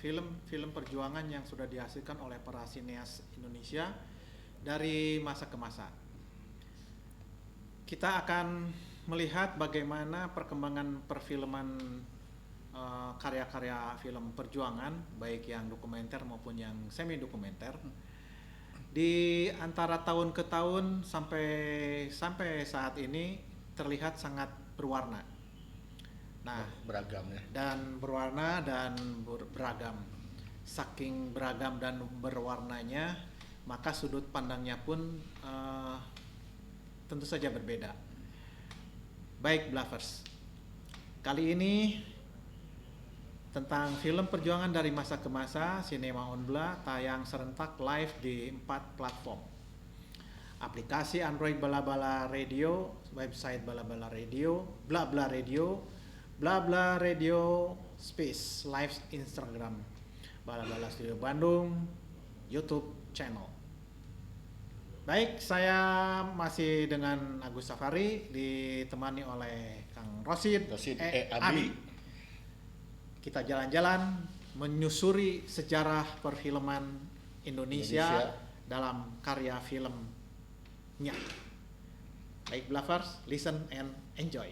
film-film perjuangan yang sudah dihasilkan oleh para sineas Indonesia dari masa ke masa. Kita akan melihat bagaimana perkembangan perfilman karya-karya film perjuangan, baik yang dokumenter maupun yang semi dokumenter, di antara tahun ke tahun sampai saat ini terlihat sangat berwarna. Nah, beragam ya. Dan berwarna dan beragam. Saking beragam dan berwarnanya, maka sudut pandangnya pun tentu saja berbeda. Baik, Bluffers. Kali ini tentang film perjuangan dari masa ke masa, Cinema on Bla tayang serentak live di 4 platform. Aplikasi Android Bala-Bala Radio, website Bala-Bala Radio, Bla-Bla Radio, Bla-Bla Radio Space, live Instagram, Bala-Bala Studio Bandung, YouTube channel. Baik, saya masih dengan Agus Safari, ditemani oleh Kang Rosid Abi. Kita jalan-jalan menyusuri sejarah perfilman Indonesia dalam karya filmnya. Baik, Bluffers, listen and enjoy.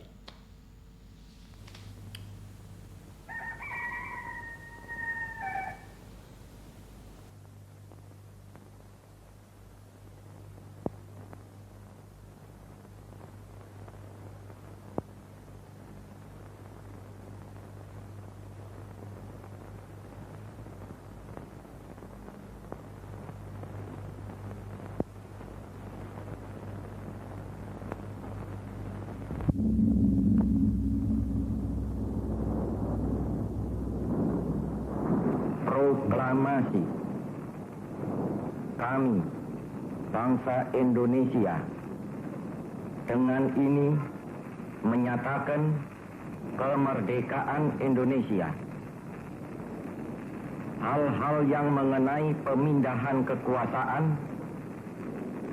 Proklamasi. Kami, bangsa Indonesia, dengan ini menyatakan kemerdekaan Indonesia. Hal-hal yang mengenai pemindahan kekuasaan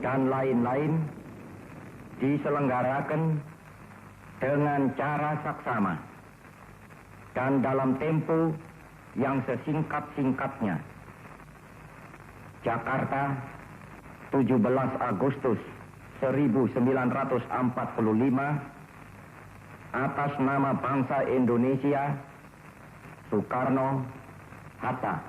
dan lain-lain diselenggarakan dengan cara saksama dan dalam tempo yang sesingkat-singkatnya. Jakarta, 17 Agustus 1945, atas nama bangsa Indonesia, Soekarno Hatta.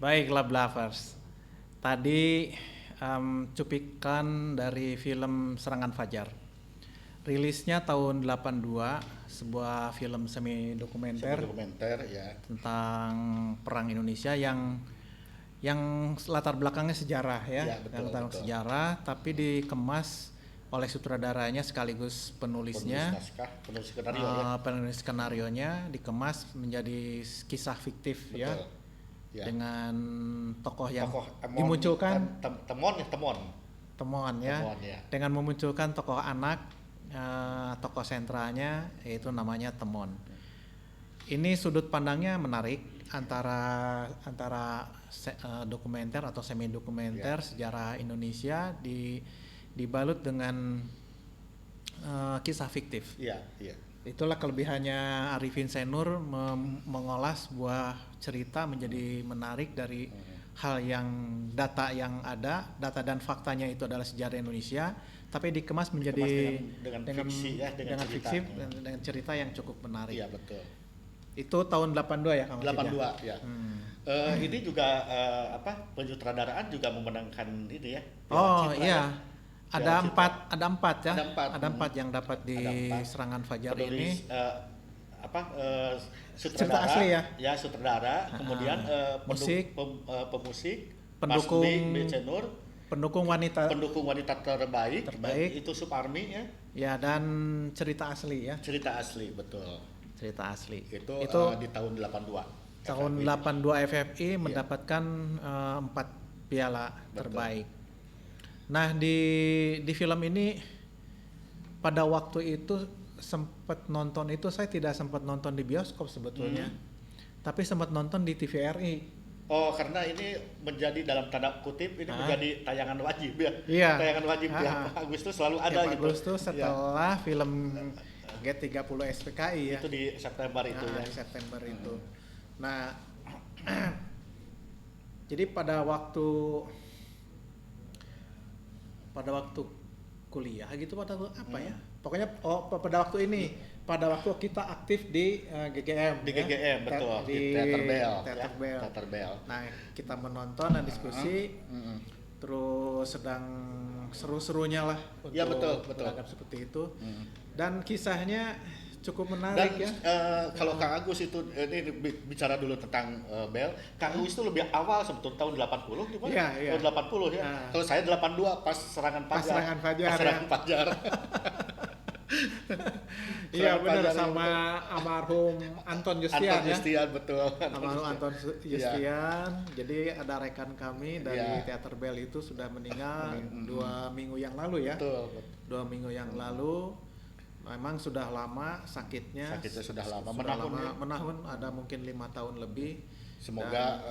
Baik, Lab Lovers. Tadi cuplikan dari film Serangan Fajar. Rilisnya tahun 82, sebuah film semi dokumenter Ya. tentang perang Indonesia yang latar belakangnya sejarah ya, Ya, betul, latar betul. sejarah, tapi dikemas oleh sutradaranya sekaligus penulisnya. Penulis skenario ya. Penulis skenarionya dikemas menjadi kisah fiktif ya, Betul. Ya. dengan tokoh yang Emon, dimunculkan Temon Temon ya, ya. dengan memunculkan tokoh anak, tokoh sentralnya yaitu namanya Temon. Ini sudut pandangnya menarik antara dokumenter atau semi dokumenter sejarah Indonesia dibalut dengan kisah fiktif. Iya. Itulah kelebihannya Arifin Senur mengolah sebuah cerita menjadi menarik dari hal yang data dan faktanya itu adalah sejarah Indonesia, tapi dikemas menjadi dengan fiksi ya, dengan fiksi cerita. dengan cerita yang cukup menarik. Iya, betul. Itu tahun 82 ya, Kang Masih? 82 ya. Ini juga penyutradaraan juga memenangkan ini ya. Oh Citra, iya. ya. Ada Citra. empat ya. Ada empat. Yang dapat di Ada 4. Serangan Fajar Penulis, ini. sutradara, Cerita asli ya? Ya, sutradara, kemudian musik, pemusik, pendukung, Mas B. Cenur, pendukung wanita terbaik. Itu Suparmi ya. ya, dan cerita asli ya. Cerita asli, betul. Cerita asli. Itu di tahun 82. Tahun FFI. 82 FFI mendapatkan 4 piala terbaik. Nah, di film ini pada waktu itu saya tidak sempat nonton di bioskop sebetulnya. Tapi sempat nonton di TVRI. Oh, karena ini menjadi dalam tanda kutip ini menjadi tayangan wajib ya. Iya. Tayangan wajib tiap Agustus selalu ada tiap gitu. Agustus setelah film G30 SPKI ya. Itu di September itu ya. Di September itu. Nah, jadi pada waktu kuliah gitu, pada apa ya? Pokoknya pada waktu ini, pada waktu kita aktif di GGM. Di ya? GGM betul. Di Theater Bell. Theater Bell. Bell. Nah, kita menonton dan diskusi. Terus sedang seru-serunya lah untuk Ya, betul. menganggap seperti itu. Dan kisahnya cukup menarik Dan kalau Kang Agus itu ini bicara dulu tentang Bell, Kang Agus itu lebih awal sebetulnya tahun 80 gimana? Iya. Tahun 80 ya. Kalau saya 82 pas serangan Fajar. Iya benar, sama almarhum Anton Justian ya. Justian, betul. Almarhum Anton Justian. Jadi ada rekan kami dari Theater Bell itu sudah meninggal 2 minggu yang lalu ya. Betul. 2 minggu yang lalu. Memang sudah lama sakitnya. Sakitnya sudah lama, menahun, ada mungkin 5 tahun lebih. Semoga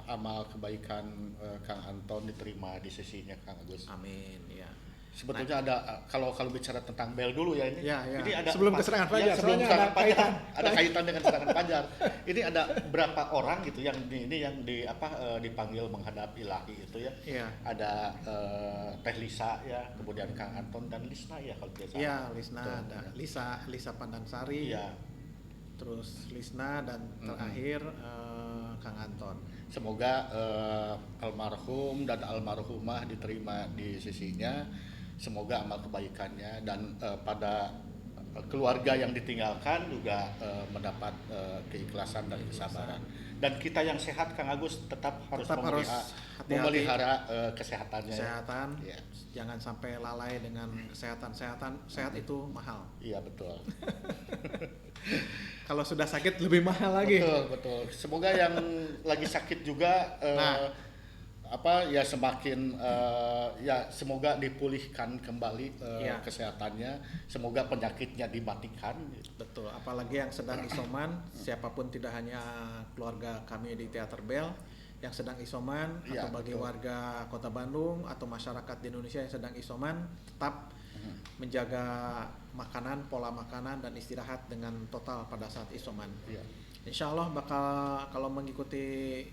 amal kebaikan Kang Anton diterima di sisinya Kang Agus. Amin ya. Sebetulnya ada kalau bicara tentang Bell dulu ya ini. Ya. Ini ada sebelum ke Serangan Fajar. sebelum Soalnya Serangan Fajar ada kaitan dengan Serangan Fajar. Ini ada berapa orang gitu yang dipanggil menghadap Ilahi itu ya. Iya. Ada Teh Lisa ya, kemudian Kang Anton dan Lisna ya kalau tidak salah. Iya, Lisna ada. Lisa Pandansari. Iya. Terus Lisna dan terakhir Kang Anton. Semoga almarhum dan almarhumah diterima di sisinya. Semoga amal kebaikannya dan pada keluarga yang ditinggalkan juga mendapat keikhlasan dan kesabaran. Dan kita yang sehat, Kang Agus, tetap harus memelihara kesehatannya. Kesehatan, ya. Jangan sampai lalai dengan kesehatan. Sehat itu mahal. Iya, betul. Kalau sudah sakit lebih mahal lagi. Betul. Semoga yang lagi sakit juga semakin semoga dipulihkan kembali kesehatannya, semoga penyakitnya dimatikan. Betul, apalagi yang sedang isoman, siapapun, tidak hanya keluarga kami di Theater Bell yang sedang isoman, atau bagi warga Kota Bandung atau masyarakat di Indonesia yang sedang isoman, tetap menjaga makanan, pola makanan dan istirahat dengan total pada saat isoman. Insya Allah bakal, kalau mengikuti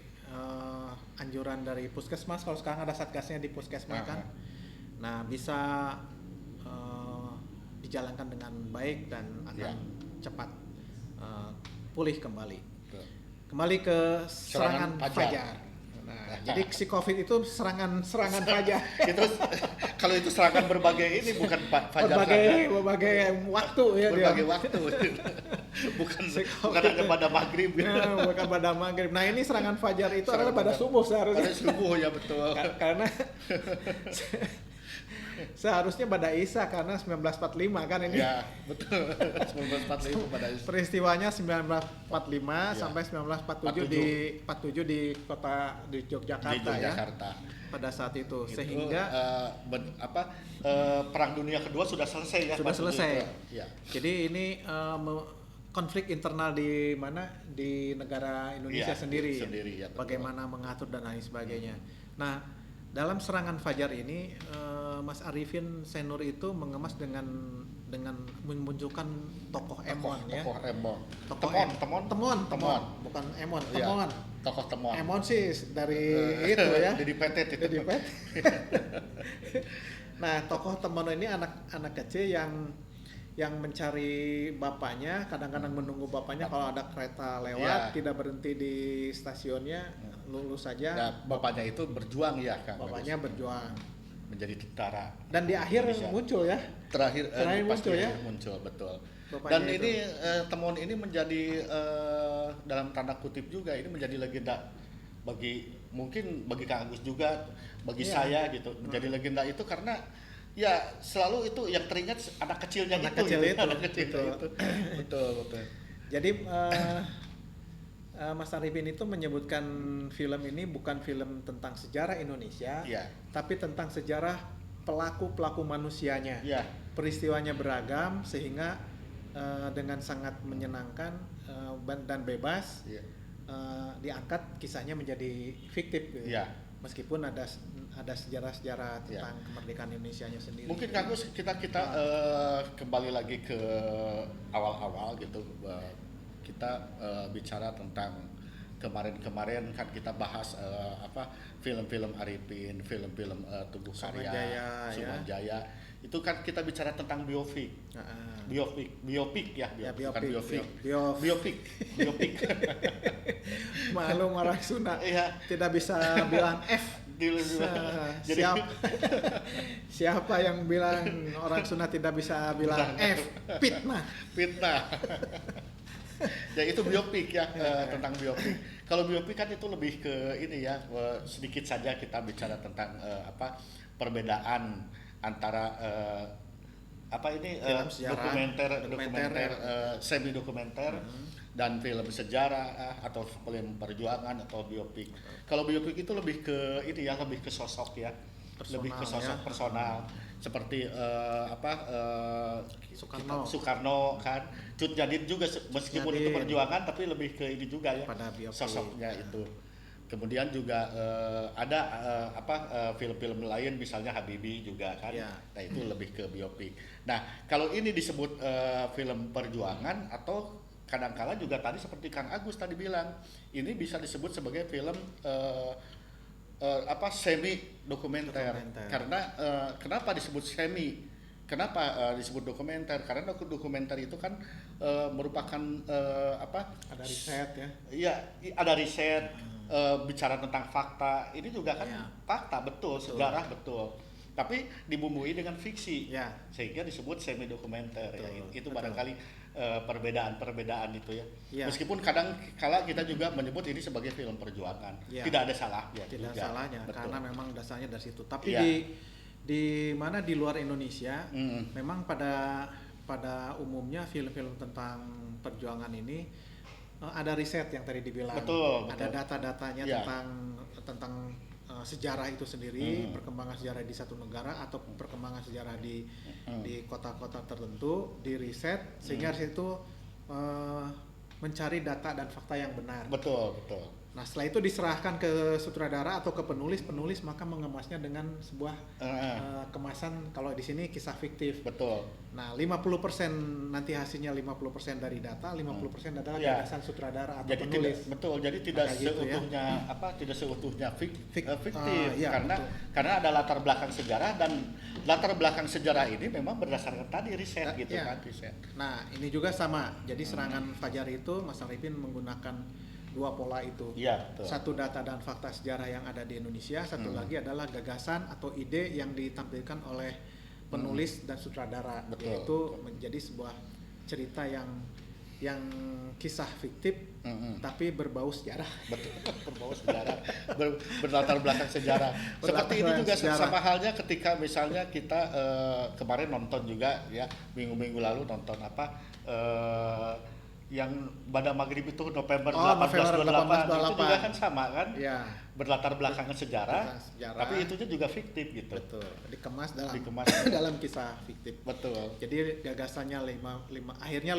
anjuran dari Puskesmas, kalau sekarang ada satgasnya di Puskesmas kan, nah bisa dijalankan dengan baik dan akan cepat pulih kembali. Kembali ke Serangan Fajar. Nah, jadi si COVID itu serangan fajar. Itu kalau itu serangan berbagai ini bukan fajar saja. Berbagai waktu ya Berbagai dia. waktu. bukan Si bukan COVID hanya pada maghrib. Nah, bukan pada maghrib. Nah, ini serangan fajar itu adalah pada subuh seharusnya. Pada subuh ya betul. Karena seharusnya pada Isya karena 1945 kan ini. Ya, betul. 1945 pada Isya. Peristiwanya 1945 Ya. sampai 1947 di kota di Yogyakarta, Di Yogyakarta. ya. Pada saat itu Itu, sehingga Perang Dunia Kedua sudah selesai ya. sudah waktu selesai. itu. Ya. Jadi ini konflik internal di mana di negara Indonesia Iya, sendiri, sendiri, ya, betul. bagaimana mengatur dan lain sebagainya. Nah, dalam serangan fajar ini Mas Arifin Senur itu mengemas dengan memunculkan tokoh Emon ya. Tokoh Emon. Tokoh Temon. bukan Emon, Iya, Temon. Tokoh Temon. Emon sih dari itu ya. Jadi Petet itu. Jadi Pet. Nah, tokoh Temon ini anak kecil yang mencari bapaknya, kadang-kadang menunggu bapaknya kalau ada kereta lewat, Ya. tidak berhenti di stasiunnya, lulus saja. Nah, bapaknya itu berjuang ya, Kang. Bapaknya berjuang. Menjadi tentara. Dan di akhir Indonesia. muncul ya. Terakhir Terakhir pas muncul di ya? akhir muncul betul. Bapaknya Dan itu. ini Temon ini menjadi dalam tanda kutip juga ini menjadi legenda mungkin bagi Kang Agus juga, bagi Iya. saya gitu. Menjadi legenda itu karena ya selalu itu yang teringat anak kecilnya Anak itu. kecil gitu. itu, Anak kecil betul. itu. Betul. Jadi Mas Arifin itu menyebutkan film ini bukan film tentang sejarah Indonesia, Iya. tapi tentang sejarah pelaku manusianya. Iya. Peristiwanya beragam sehingga dengan sangat menyenangkan dan bebas Iya. diangkat kisahnya menjadi fiktif gitu. Iya. Meskipun ada sejarah-sejarah Iya. tentang kemerdekaan Indonesianya sendiri. Mungkin Kang Gus kita kembali lagi ke awal-awal gitu. Kita bicara tentang kemarin kan kita bahas film-film Arifin, film-film Tubuh Karya, Sumanjaya, Sumanjaya. Itu kan kita bicara tentang biopik. Biopik ya, Ya, bukan biopik. biopik. Biopik. Maklum orang Sunda Iya. tidak bisa bilang F. Jadi Siapa yang bilang orang Sunda tidak bisa bilang F? Fitnah. fitnah. Ya itu biopik ya, tentang biopik. Kalau biopik kan itu lebih ke ini ya, sedikit saja kita bicara tentang perbedaan antara Film sejarah, dokumenter, semi dokumenter dan film sejarah atau film perjuangan atau biopik. Kalau biopik itu lebih ke ini ya, lebih ke sosok ya, lebih ke sosok ya. personal seperti Soekarno kan. Cut Nyadin juga meskipun itu Nyadin. perjuangan tapi lebih ke ini juga ya, Pada biopik. sosoknya itu. Kemudian juga ada film-film lain misalnya Habibie juga kan. Ya. Nah, itu lebih ke biopik. Nah, kalau ini disebut film perjuangan atau kadangkala juga tadi seperti Kang Agus tadi bilang, ini bisa disebut sebagai film semi dokumenter. Karena kenapa disebut semi? Kenapa disebut dokumenter? Karena dokumenter itu kan merupakan Ada riset ya. Iya, ada riset, bicara tentang fakta. Ini juga kan Ya. fakta betul, sejarah betul. Tapi dibumbui dengan fiksi, Ya. sehingga disebut semi dokumenter. Ya, itu betul. barangkali perbedaan ya. Ya. Meskipun kadang kala kita juga menyebut ini sebagai film perjuangan, Ya. tidak ada salahnya. Tidak juga. salahnya Betul. karena memang dasarnya dari situ. Tapi Iya. di mana di luar Indonesia Mm. memang pada umumnya film-film tentang perjuangan ini ada riset yang tadi dibilang. Betul. Ada data-datanya Iya. tentang sejarah itu sendiri, perkembangan sejarah di satu negara atau perkembangan sejarah di kota-kota tertentu, di riset sehingga dari situ mencari data dan fakta yang benar. Betul. Nah, setelah itu diserahkan ke sutradara atau ke penulis maka mengemasnya dengan sebuah kemasan, kalau di sini kisah fiktif. Betul. Nah, 50% nanti hasilnya 50% dari data, 50% adalah Ya. gagasan sutradara atau Jadi penulis. jadi tidak Kayak gitu ya. seutuhnya tidak seutuhnya fiktif iya, karena ada latar belakang sejarah dan latar belakang sejarah ini memang berdasarkan tadi riset gitu Iya. kan riset. Nah, ini juga sama. Jadi serangan fajar itu Mas Arifin menggunakan dua pola itu. Iya, betul. Satu data dan fakta sejarah yang ada di Indonesia, satu lagi adalah gagasan atau ide yang ditampilkan oleh penulis dan sutradara, Betul, yaitu menjadi sebuah cerita yang kisah fiktif tapi berbau sejarah. Betul, berbau sejarah, berlatar belakang sejarah. Berlatar Seperti ini belakang juga sejarah. sama halnya ketika misalnya kita kemarin nonton juga ya, minggu-minggu lalu nonton apa yang pada maghrib itu November November 1828 itu 1828. juga kan sama kan, Ya, berlatar belakang sejarah, sejarah. tapi itunya juga fiktif gitu. betul. Dikemas dalam Dikemas. dalam kisah fiktif. Betul. Jadi gagasannya akhirnya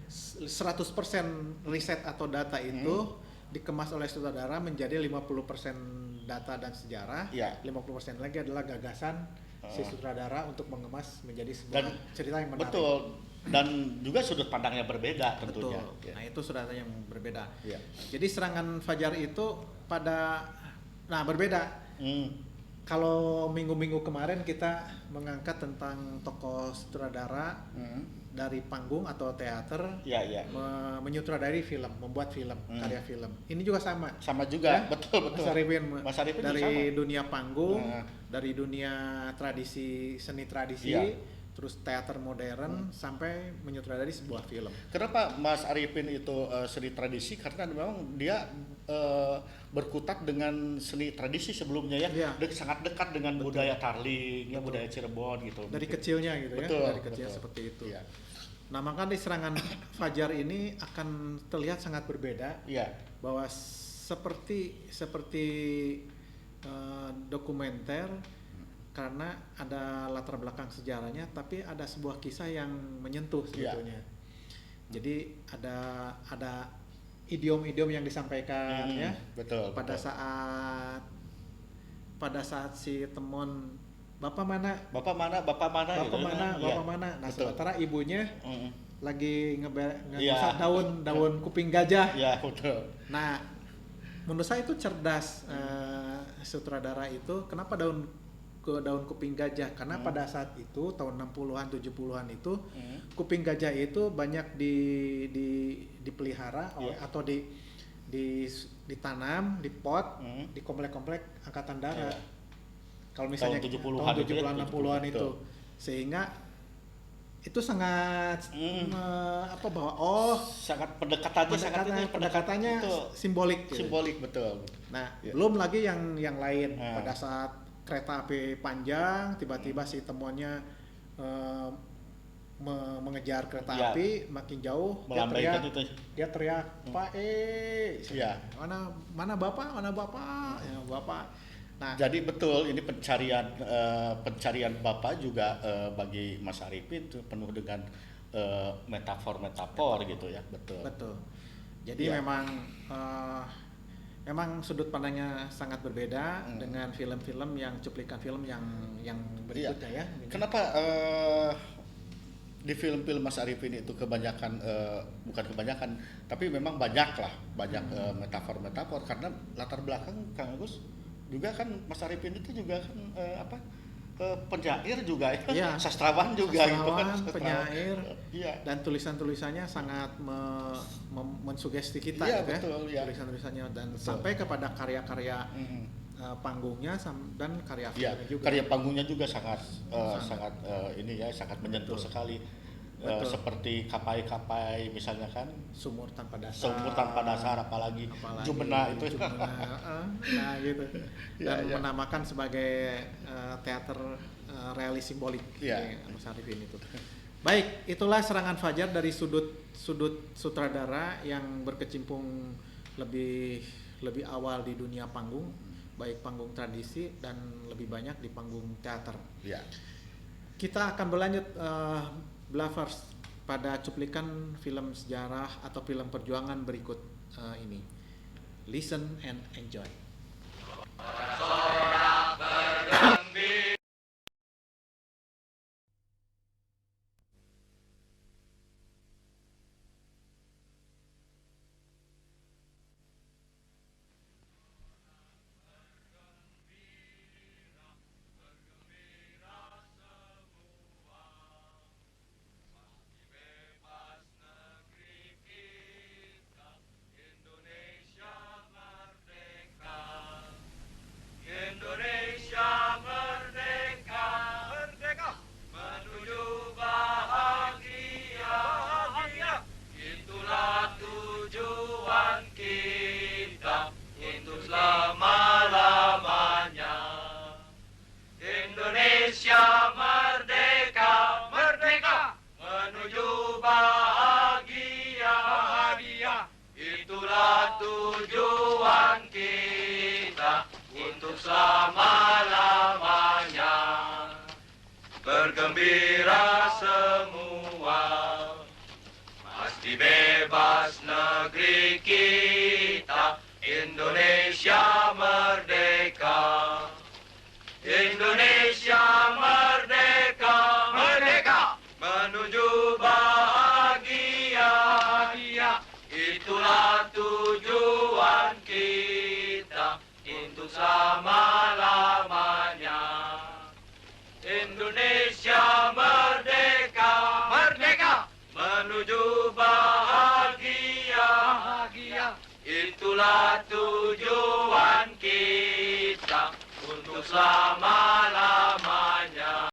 100% riset atau data itu dikemas oleh sutradara menjadi 50% data dan sejarah. Iya. 50% lagi adalah gagasan si sutradara untuk mengemas menjadi sebuah Dan cerita yang menarik. betul. Dan juga sudut pandangnya berbeda Betul. tentunya. Nah, itu sutradara yang berbeda. Iya. Jadi serangan Fajar itu berbeda. Kalau minggu-minggu kemarin kita mengangkat tentang tokoh sutradara dari panggung atau teater, Iya. menyutradari film, membuat film, karya film. Ini juga sama. Sama juga, Ya? betul. Mas Arifin juga dari sama. dunia panggung, dari dunia seni tradisi, Iya. terus teater modern sampai menyutradari sebuah film. Kenapa Mas Arifin itu seni tradisi? Karena memang dia berkutat dengan seni tradisi sebelumnya ya, Iya. sangat dekat dengan budaya Tarling, ya, budaya Cirebon gitu. Dari kecilnya gitu Betul, ya, dari kecil betul. seperti itu. Iya. Nah, maka di serangan Fajar ini akan terlihat sangat berbeda, Iya. bahwa seperti dokumenter, karena ada latar belakang sejarahnya, tapi ada sebuah kisah yang menyentuh sebetulnya. Jadi ada idiom-idiom yang disampaikan ya. Betul. Pada saat si Temon, bapak mana Bapak mana gitu. Bapak Iya. mana. Nah, Betul. sementara ibunya lagi Iya. ngerusak daun kuping gajah. Iya, betul. Nah, menurut saya itu cerdas sutradara itu. Kenapa daun kuping gajah? Karena pada saat itu tahun 60-an 70-an itu kuping gajah itu banyak dipelihara atau ditanam di pot di komplek-komplek angkatan darat. Iya. Kalau misalnya Tahun 70-an tahun itu ya, 70-an 60-an itu. betul. Sehingga itu sangat bahwa Sangat pendekatannya betul. simbolik gitu. Simbolik, betul. Nah, Ya. belum lagi yang lain. Nah. Pada saat kereta api panjang, tiba-tiba si temuannya mengejar kereta Ya. api makin jauh, Melambaikan itu. dia teriak, Pak Ya. mana bapak, ya bapak. Nah, Jadi betul, ini pencarian Bapak juga bagi Mas Arifin itu penuh dengan metafor gitu ya, betul. betul. Jadi Ya. memang sudut pandangnya sangat berbeda dengan film-film yang cuplikan film yang berikutnya ya. Kenapa di film-film Mas Arifin itu kebanyakan bukan kebanyakan, tapi memang banyak metafor-metafor karena latar belakang Kang Agus juga kan Mas Arifin itu juga kan penyair juga ya, Iya. sastrawan juga gitu kan. Penyair, Iya. dan tulisan-tulisannya sangat mensugesti kita Iya, gitu ya. betul, ya. Tulisan-tulisannya dan Betul. sampai kepada karya-karya panggungnya dan karya Iya, filmnya juga. karya panggungnya juga sangat menyentuh Betul. sekali. Betul. Seperti kapai-kapai misalnya kan, Sumur tanpa dasar. apalagi Jumena itu. Nah gitu. Dan Iya. menamakan sebagai teater realis simbolik Iya. Mas Arifin itu. Baik, itulah serangan Fajar dari sudut sutradara yang berkecimpung lebih awal di dunia panggung, baik panggung tradisi dan lebih banyak di panggung teater. Iya. Kita akan berlanjut Blavers pada cuplikan film sejarah atau film perjuangan berikut ini. Listen and enjoy. bergembira semua, pasti bebas negeri kita, Indonesia merdeka. Indonesia merdeka, merdeka, menuju bahagia, itulah tujuan kita untuk selama-lamanya. Indonesia merdeka, merdeka, menuju bahagia, itulah tujuan kita untuk selama-lamanya.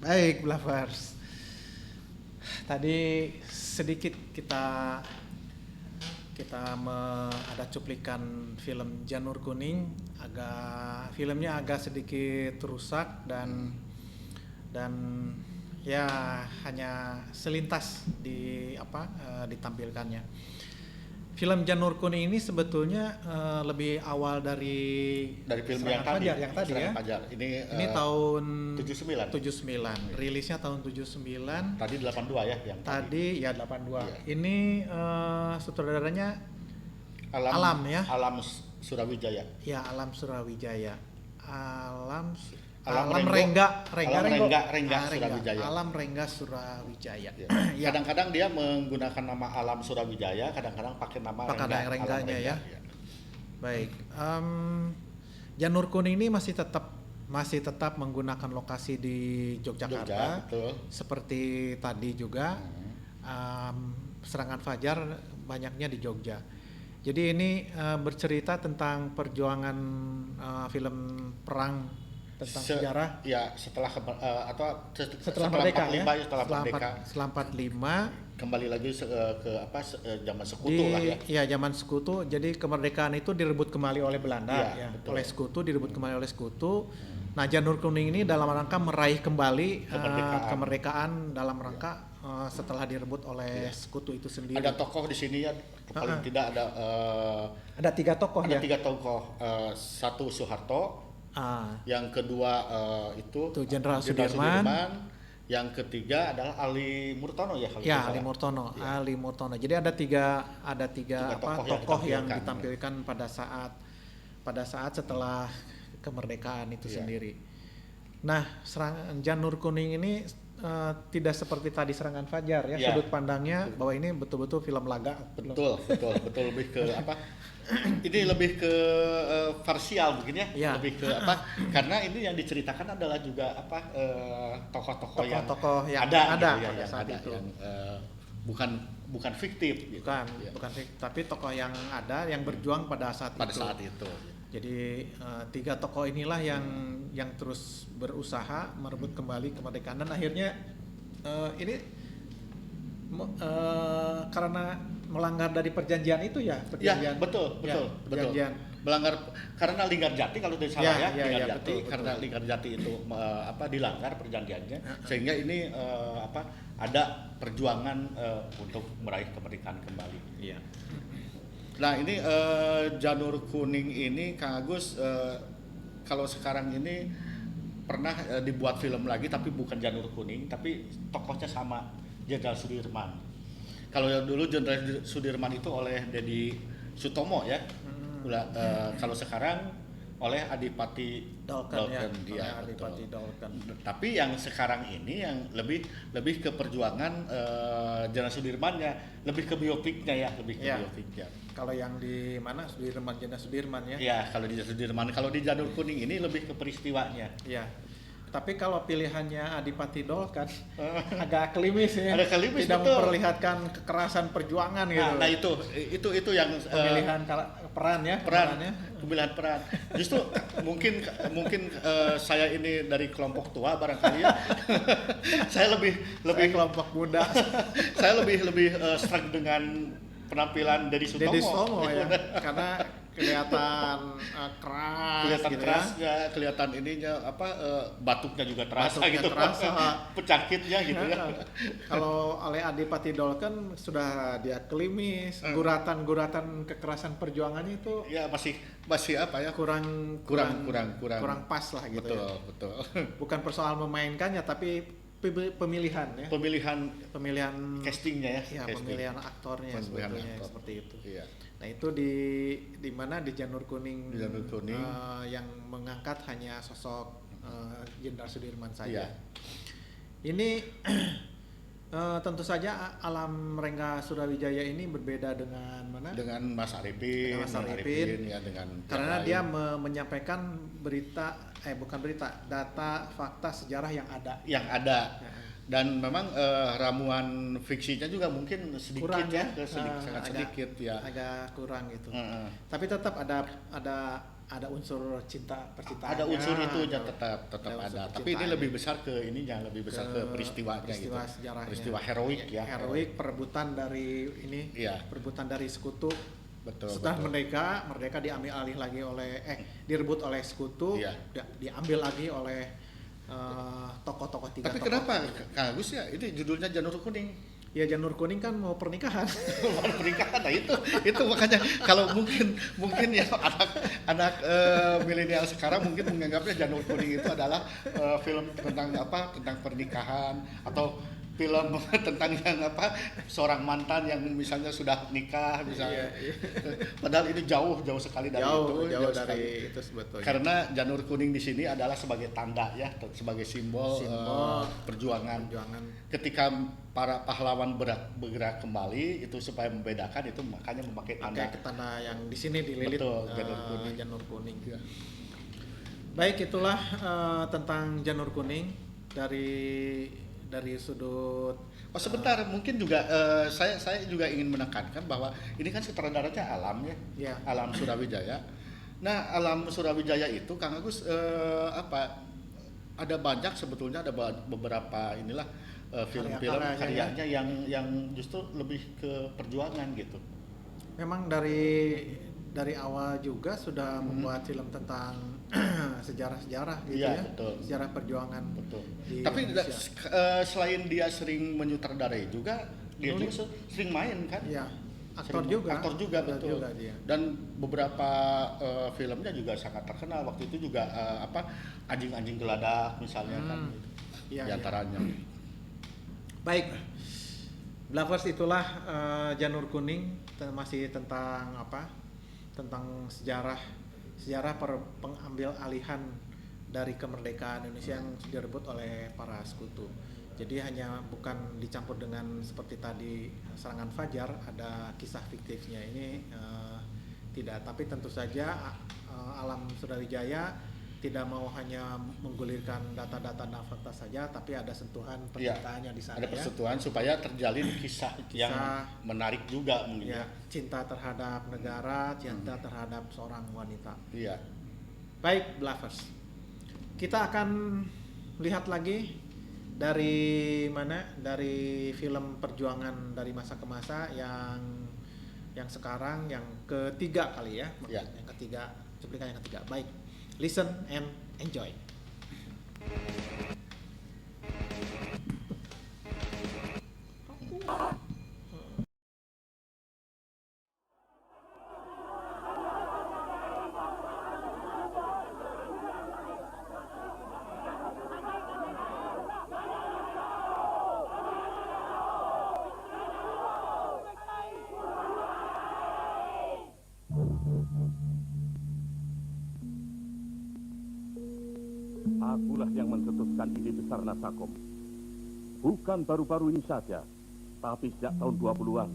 Baik, Bluffers. Tadi sedikit kita ada cuplikan film Janur Kuning. Filmnya agak sedikit rusak dan ya hanya selintas ditampilkannya. Film Janur Kuning ini sebetulnya lebih awal dari film Serangan yang tadi ya. Fajar. Ini Tahun 79. Rilisnya tahun 79. Tadi 82 ya yang Tadi ya 82. Iya. Ini sutradaranya Alam ya. Alam Surawijaya. Ya, Alam Surawijaya. Alam Rengga Surawijaya. Alam Rengga Surawijaya. Ya. Kadang-kadang dia menggunakan nama Alam Surawijaya, kadang-kadang pakai nama Rengganya ya. Ya. Baik. Janur Kuning ini masih tetap menggunakan lokasi di Yogyakarta. Betul. Seperti tadi juga. Serangan Fajar banyaknya di Jogja. Jadi ini bercerita tentang perjuangan film perang tentang sejarah. Ya, setelah merdeka ya. Setelah 45 kembali lagi ke zaman sekutu lah ya. Iya, zaman sekutu. Jadi kemerdekaan itu direbut kembali oleh Belanda ya. Betul. Oleh sekutu, direbut kembali oleh sekutu. Nah, Janur Kuning ini dalam rangka meraih kembali kemerdekaan dalam rangka setelah direbut oleh sekutu itu sendiri. Ada tokoh di sini ya, paling tidak ada 3 tokoh ya. Ada 3 tokoh. Satu Soeharto, yang kedua itu Jenderal Sudirman. Yang ketiga adalah Ali Murtono ya kalau ya, Ali Murtono. Ya. Ali Murtono. Jadi ada tiga tokoh yang ditampilkan pada saat setelah kemerdekaan itu sendiri. Nah, Janur Kuning ini tidak seperti tadi Serangan Fajar ya. Sudut pandangnya bahwa ini betul-betul film laga. Betul lebih ke apa? Ini lebih ke parsial mungkin ya. Lebih ke apa? Karena ini yang diceritakan adalah juga tokoh-tokoh yang ada pada saat itu. Yang, bukan fiktif gitu. Bukan fiktif, tapi tokoh yang ada yang berjuang pada saat itu. Jadi 3 tokoh inilah yang terus berusaha merebut kembali kemerdekaan dan akhirnya ini karena melanggar dari perjanjian itu ya. Ya, betul. Melanggar karena Linggarjati kalau tidak salah Linggarjati betul. Karena Linggarjati itu dilanggar perjanjiannya sehingga ini ada perjuangan untuk meraih kemerdekaan kembali. Iya. Nah ini Janur Kuning ini Kang Agus kalau sekarang ini pernah dibuat film lagi tapi bukan Janur Kuning tapi tokohnya sama Jenderal Sudirman. Kalau dulu Jenderal Sudirman itu oleh Dedi Sutomo ya. Kalau sekarang oleh Adipati Dolken ya, iya, oleh Adipati betul. Dolken. Tapi yang sekarang ini yang lebih ke perjuangan Jenderal Sudirman ya, lebih ke biopiknya ya, lebih ke Iya. biopiknya. Kalau yang di mana Sudirman, Jenderal Sudirman ya. Ya, kalau di Sudirman, kalau di Janur Kuning ini lebih ke peristiwanya. Iya. Tapi kalau pilihannya Adipati Dolken agak klimis ya. Ada klimis, tidak betul. memperlihatkan kekerasan perjuangan gitu. Nah itu yang Pemilihan peran ya, perannya. pemilihan peran. Justru mungkin saya ini dari kelompok tua barangkali ya. saya lebih Saya kelompok muda. saya lebih struck dengan penampilan Deddy Sutomo. Deddy Sutomo ya. Karena kelihatan keras Kelihatan gitu kerasnya, ya. kelihatan ininya batuknya juga terasa Batuknya gitu. terasa. Pecakitnya gitu ya. Kalau oleh Adipati Dolken sudah dia klimis, guratan-guratan kekerasan perjuangannya itu Ya masih apa ya? kurang pas lah gitu Betul, ya. betul. Bukan persoal memainkannya tapi pemilihan ya. Pemilihan Castingnya ya. ya, pemilihan aktornya Pemilihan sebetulnya aktor. seperti itu. Iya. Nah, itu di mana di Janur Kuning, Di Janur Kuning. yang mengangkat hanya sosok Jenderal Sudirman Iya. saja. Ini tentu saja alam Rengga Surawijaya ini berbeda dengan mana? Dengan Mas Arifin, Dengan Mas Arifin. ya dengan Karena yang dia lain. menyampaikan bukan berita, data, fakta, sejarah yang ada. yang ada. Ya. Dan memang ramuan fiksinya juga mungkin sedikit Kurang ya, ya, sangat sedikit ya. Agak kurang gitu. Heeh. Tapi tetap ada unsur percintaan. Ada unsur itu ya, tetap Ada unsur ada. Tapi ini percintaannya. lebih besar ke ininya, lebih besar ke peristiwanya peristiwa gitu. sejarahnya. Peristiwa heroik ya. Heroik, perebutan dari ini, Iya. perebutan dari sekutu. Betul. Setelah betul. merdeka diambil alih lagi direbut oleh sekutu, Iya. diambil lagi oleh tokoh-tokoh tiga. Tapi tokoh. kenapa Kang Agus ya? Ini judulnya Janur Kuning. Ya Janur Kuning kan mau pernikahan. Pernikahan, nah itu makanya kalau mungkin ya anak milenial sekarang mungkin menganggapnya Janur Kuning itu adalah film tentang pernikahan atau film tentang seorang mantan yang misalnya sudah nikah misalnya. Iya. Padahal ini jauh sekali dari itu. jauh sekali. dari itu sebetulnya. Karena Janur Kuning di sini adalah sebagai tanda ya, sebagai simbol, perjuangan. Ketika para pahlawan bergerak kembali itu supaya membedakan itu makanya memakai tanda. Pakai tanda yang di sini dililit Betul, Janur Kuning. Janur Kuning. Ya. Baik, itulah tentang Janur Kuning dari sudut. Oh sebentar, mungkin juga saya juga ingin menekankan bahwa ini kan sutradaranya Alam ya, Ya. Alam Surawijaya. Nah Alam Surawijaya itu Kang Agus ada banyak sebetulnya ada beberapa inilah film-film Karyanya karyanya yang justru lebih ke perjuangan gitu. Memang dari awal juga sudah membuat film tentang sejarah-sejarah gitu Iya, ya. betul. Sejarah perjuangan. Betul. Di Tapi Indonesia. selain dia sering menyutradarai juga, dia Nulis. juga sering main kan? Ya, aktor Sering- juga. Aktor juga betul. Juga dia. Dan beberapa filmnya juga sangat terkenal. Waktu itu juga Anjing-anjing Geladak misalnya kan. Iya, Di iya. antaranya. Baik. Blavers itulah Janur Kuning masih tentang tentang sejarah pengambil alihan dari kemerdekaan Indonesia yang direbut oleh para sekutu. Jadi hanya bukan dicampur dengan seperti tadi serangan Fajar, ada kisah fiktifnya ini tidak. Tapi tentu saja Alam Surawijaya tidak mau hanya menggulirkan data-data dan fakta saja, tapi ada sentuhan percintaannya di sana. Ada persetujuan supaya terjalin kisah yang menarik juga mungkin. Ya, cinta terhadap negara, cinta terhadap seorang wanita. Iya. Baik, Blavers. Kita akan lihat lagi dari mana? Dari film perjuangan dari masa ke masa yang sekarang yang ketiga kali ya. Ya. Yang ketiga, cuplikan yang ketiga. Baik. Listen and enjoy. Akulah yang mencetuskan ide besar Nasakom. Bukan baru-baru ini saja, tapi sejak tahun 20-an,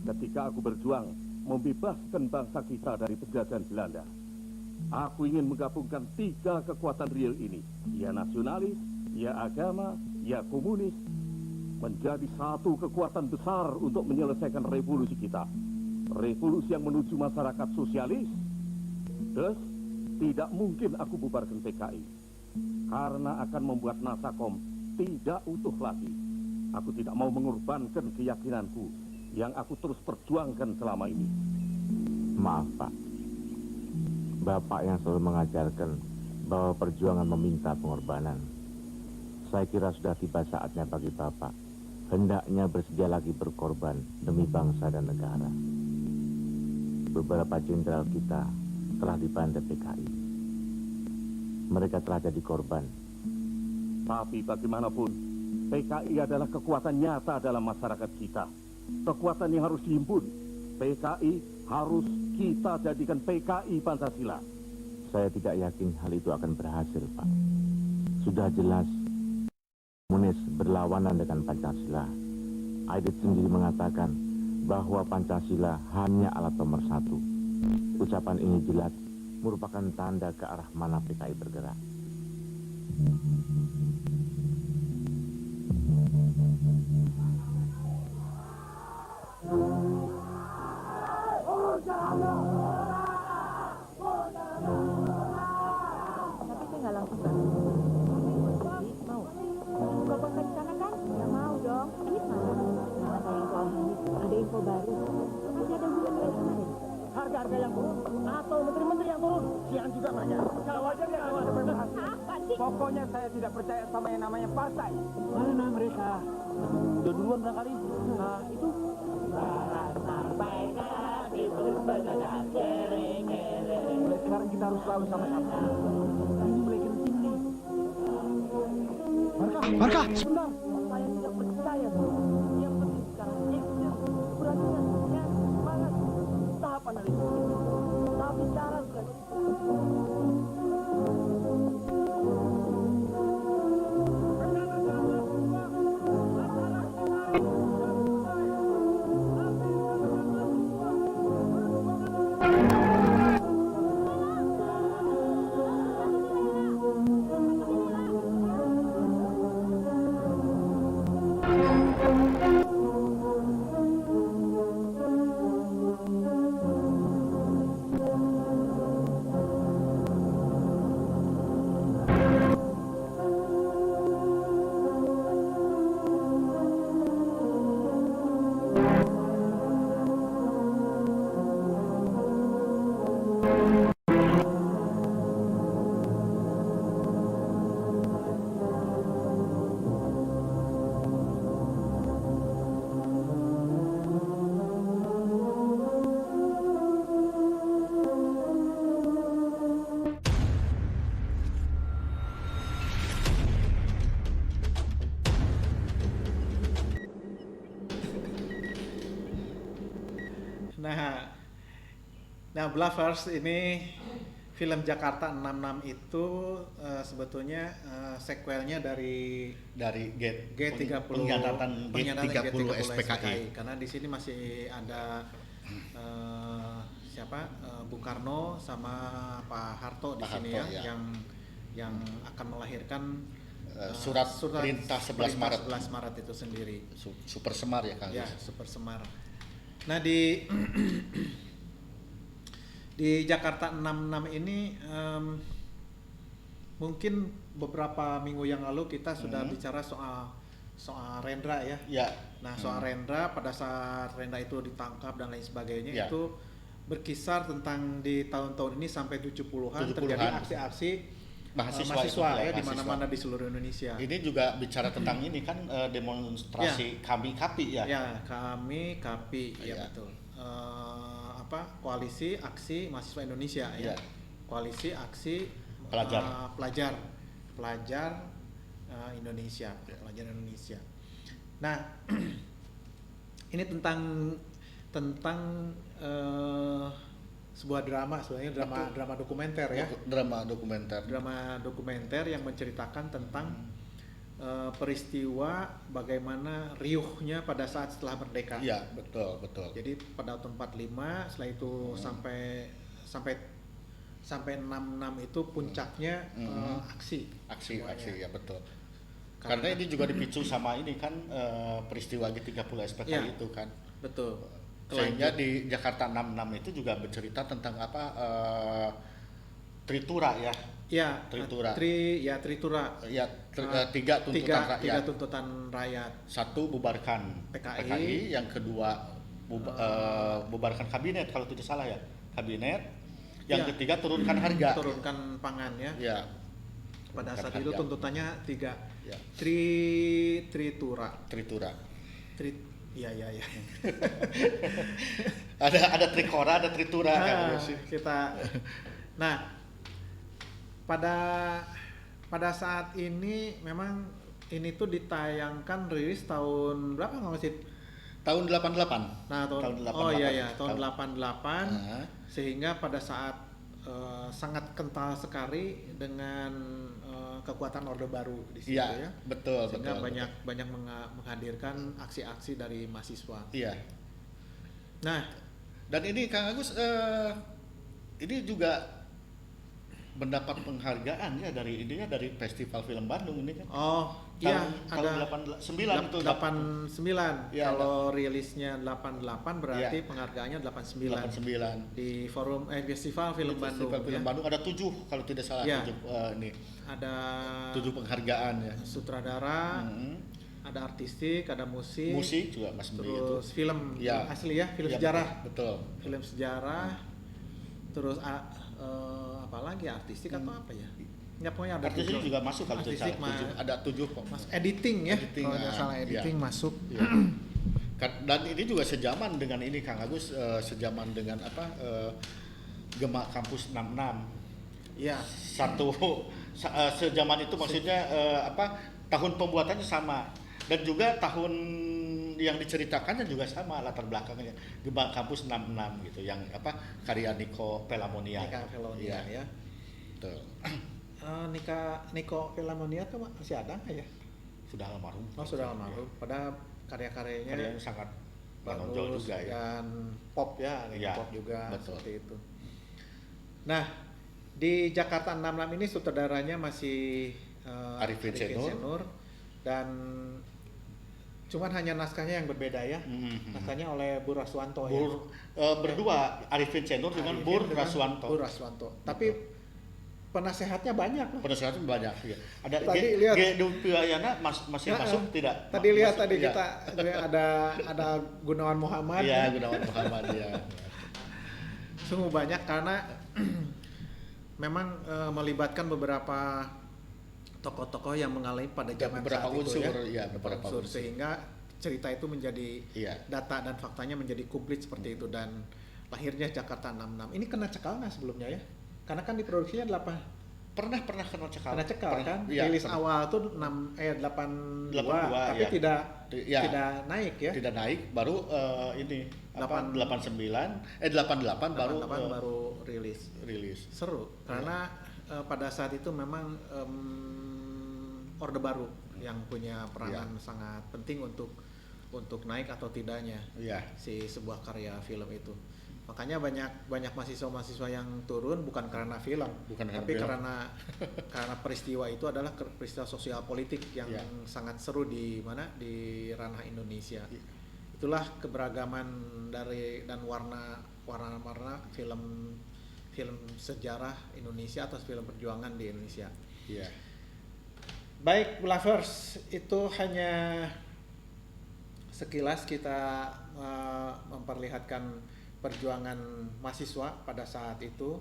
ketika aku berjuang membebaskan bangsa kita dari penjajahan Belanda. Aku ingin menggabungkan 3 kekuatan real ini, ya nasionalis, ya agama, ya komunis, menjadi satu kekuatan besar untuk menyelesaikan revolusi kita. Revolusi yang menuju masyarakat sosialis. Terus, tidak mungkin aku bubarkan PKI. Karena akan membuat Nasakom tidak utuh lagi. Aku tidak mau mengorbankan keyakinanku yang aku terus perjuangkan selama ini. Maaf, Pak. Bapak yang selalu mengajarkan bahwa perjuangan meminta pengorbanan. Saya kira sudah tiba saatnya bagi Bapak hendaknya bersedia lagi berkorban demi bangsa dan negara. Beberapa jenderal kita telah dibantai PKI. Mereka telah jadi korban. Tapi bagaimanapun, PKI adalah kekuatan nyata dalam masyarakat kita. Kekuatan yang harus dihimpun. PKI harus kita jadikan PKI Pancasila. Saya tidak yakin hal itu akan berhasil, Pak. Sudah jelas komunis berlawanan dengan Pancasila. Aidit sendiri mengatakan bahwa Pancasila hanya alat nomor 1. Ucapan ini jelas merupakan tanda ke arah mana PKI bergerak. Tapi saya nggak langsung mau buka puasa di sana kan? Ya mau dong. Ini mana? Mana sayang kami ada info baru. Masih ada hubungan dengan kemarin. Harga-harga yang turun atau menteri-menteri yang turun, siang juga banyak. Kalau wajar ya kalau ada berhasil. Apa sih? Pokoknya saya tidak percaya sama yang namanya partai. Mana mereka? Udah duluan barangkali. Nah, itu. Mulai sekarang kita harus selalu sama-sama. Ini mulai genting nih. Marka, Sebentar. Saya tidak percaya. Yang penting sekarang action, keberanian, ya, semangat. Tahapan dari itu. Tapi cara bukan. Nah, Bluffers ini film Jakarta 66 itu sebetulnya sequelnya dari G30 pengkhianatan G30 SPKI. Karena di sini masih ada Bung Karno sama Pak Harto di sini Harto, ya. yang akan melahirkan surat perintah 11 Maret. 11 Maret itu sendiri. Super Semar ya Kang. Ya, Super Semar. Nah, di di Jakarta 66 ini mungkin beberapa minggu yang lalu kita sudah bicara soal Rendra ya. Ya. Nah, soal Rendra pada saat Rendra itu ditangkap dan lain sebagainya Ya. itu berkisar tentang di tahun-tahun ini sampai 70-an terjadi aksi-aksi mahasiswa ya di mana-mana di seluruh Indonesia. Ini juga bicara tentang ini kan demonstrasi kami KAPI ya. Ya, kami KAPI ya, Ya. betul. Koalisi Aksi Mahasiswa Indonesia ya. Ya. Koalisi Aksi Pelajar. Pelajar Indonesia, pelajar Indonesia. Nah, ini tentang sebuah drama, sebenarnya drama dokumenter ya. Drama dokumenter. Drama dokumenter yang menceritakan tentang peristiwa bagaimana riuhnya pada saat setelah merdeka. Iya, betul. Jadi pada tahun 45, setelah itu sampai 66 itu puncaknya aksi ya betul. Karena ini juga dipicu sama ini kan peristiwa G30 SPKI Ya, itu kan. betul. Sehingga di Jakarta 66 itu juga bercerita tentang apa Tritura ya. Ya, Tritura. Tritura. Ya, tiga tuntutan rakyat. Tiga tuntutan rakyat. Satu, bubarkan PKI. Yang kedua bubarkan kabinet kalau tidak salah ya, kabinet. Yang ketiga, turunkan harga. Turunkan pangan ya. Ya. Pada Turunkan saat itu harga. tuntutannya 3. Ya. Tritura. Iya. ada Trikora, ada Tritura kan. Nah, pada saat ini memang ini tuh ditayangkan rilis tahun berapa nggak masih? Tahun 88. Nah, tahun 88. Oh iya, tahun 88. Nah. Sehingga pada saat sangat kental sekali dengan kekuatan Orde Baru di situ ya. Betul. Sehingga banyak menghadirkan aksi-aksi dari mahasiswa. Iya. Nah, dan ini Kang Agus ini juga mendapat penghargaan ya dari Festival Film Bandung ini kan. Oh, iya, tahun ada 89 itu 89. Ya, Kalau rilisnya 88 berarti penghargaannya 89. 89 Di forum Festival Film Bandung. Festival Film ya. Bandung ada 7 kalau tidak salah. Ya. 7 ini. Ada 7 penghargaan ya. Sutradara, ada artistik, ada musik juga Mas Budi itu. terus film Ya. asli ya, film Ya, sejarah. Betul. Film sejarah. Terus apa lagi artistik atau apa ya? Ya pokoknya ada Artistik 7. juga masuk kalau tidak Artistik salah. Ada 7 kok. Mas editing ya. Editing, Kalau tidak salah editing masuk. Ya. Dan ini juga sejaman dengan ini Kang Agus, sejaman dengan apa Gema Kampus 66. Iya. Sejaman itu maksudnya tahun pembuatannya sama dan juga tahun yang diceritakannya juga sama latar belakangnya Gema Kampus 66 gitu yang karya Nico Pelamonia. Ya. Betul. Nico Pelamonia tuh masih ada nggak ya? Sudah almarhum. Oh, sudah almarhum. Pada karya-karyanya Karyanya sangat menonjol juga ya. Dan pop ya, pop juga betul. seperti itu. Nah, di Jakarta 66 ini sutradaranya masih Arifin Senur dan cuman hanya naskahnya yang berbeda ya. Naskahnya oleh Bu Raswanto ya. Berdua Arifin Senur dengan Bu Raswanto. Tapi penasehatnya banyak loh. Penasehatnya banyak ya. Ada tadi lihat Puyayana masih masuk tidak? Tadi lihat kita ada Gunawan Muhammad. Iya, Gunawan Muhammad ya. Sungguh banyak karena memang melibatkan beberapa tokoh-tokoh yang mengalami pada zaman beberapa saat unsur, itu ya. beberapa unsur Sehingga cerita itu menjadi data dan faktanya menjadi komplit seperti itu dan lahirnya Jakarta 66. Ini kena cekal nggak sebelumnya ya? Karena kan diproduksinya pernah kena cekal. Kena cekal kan? Ya, rilis awal tuh 82 tapi ya. tidak naik ya. Tidak naik, baru ini 88 baru rilis. Seru karena pada saat itu memang Orde Baru yang punya peranan sangat penting untuk naik atau tidaknya si sebuah karya film itu. Makanya banyak mahasiswa yang turun bukan karena film, tapi karena peristiwa itu adalah peristiwa sosial politik yang sangat seru di ranah Indonesia. Itulah keberagaman dan warna film sejarah Indonesia atau film perjuangan di Indonesia. Baik, lovers, itu hanya sekilas kita memperlihatkan perjuangan mahasiswa pada saat itu.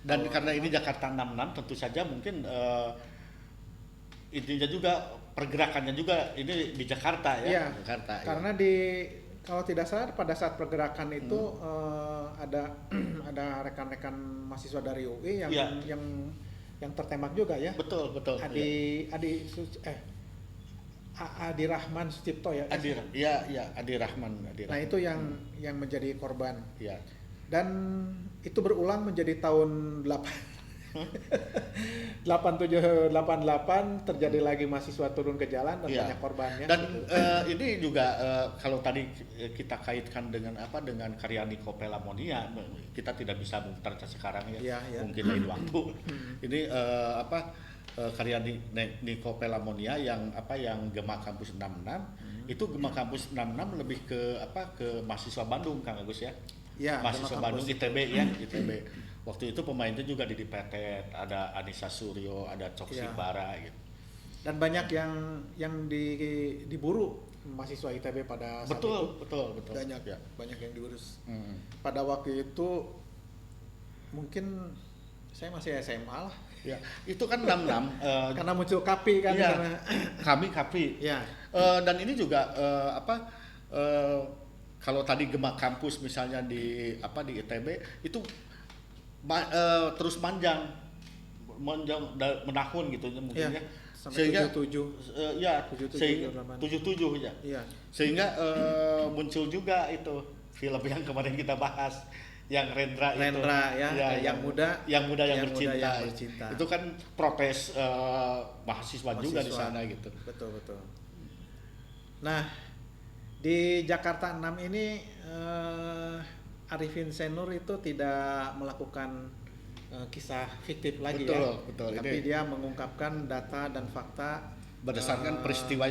Dan karena ini Jakarta 66 tentu saja mungkin intinya juga pergerakannya juga ini di Jakarta ya. Jakarta. Karena kalau tidak salah pada saat pergerakan itu ada rekan-rekan mahasiswa dari UI yang tertembak juga ya. Betul. Adi Rahman Sucipto ya. Adi Rahman. Nah itu yang menjadi korban. Ya. Dan itu berulang menjadi tahun 8788 terjadi lagi mahasiswa turun ke jalan dan Iya. banyak korbannya. Dan ini juga kalau tadi kita kaitkan dengan dengan karya Nico Pelamonia, kita tidak bisa memutar sekarang ya, Iya, iya. mungkin lain waktu. Ini karya Nico Pelamonia yang Gema Kampus 66 itu Gema Kampus 66 lebih ke mahasiswa Bandung, Kang Agus ya. Ya, Mahasiswa Gema Bandung Kampus. ITB ya, ITB. Waktu itu pemainnya juga Didi Petet, ada Anissa Suryo, ada Cok Iya. Sibara gitu. Dan banyak yang diburu mahasiswa ITB pada saat itu. Betul. Banyak Ya. banyak yang diurus. Mm. Pada waktu itu mungkin saya masih SMA lah. Ya, itu kan 66 Karena muncul KAPI kan di iya, sana. kami KAPI. Ya. Dan ini juga kalau tadi Gema Kampus misalnya di ITB itu terus manjang menahun gitu ya mungkin Iya, ya. sampai Sehingga 77. ya 77 sehingga delapan. 77 ya. Iya. Sehingga muncul juga itu film yang kemarin kita bahas yang Rendra itu. Ya, yang muda yang bercinta. yang bercinta. Itu kan protes mahasiswa juga di Mahasiswa. sana gitu. Betul. Nah, di Jakarta 6 ini Arifin Senur itu tidak melakukan kisah fiktif lagi Betul. Tapi Ini dia mengungkapkan data dan fakta berdasarkan peristiwa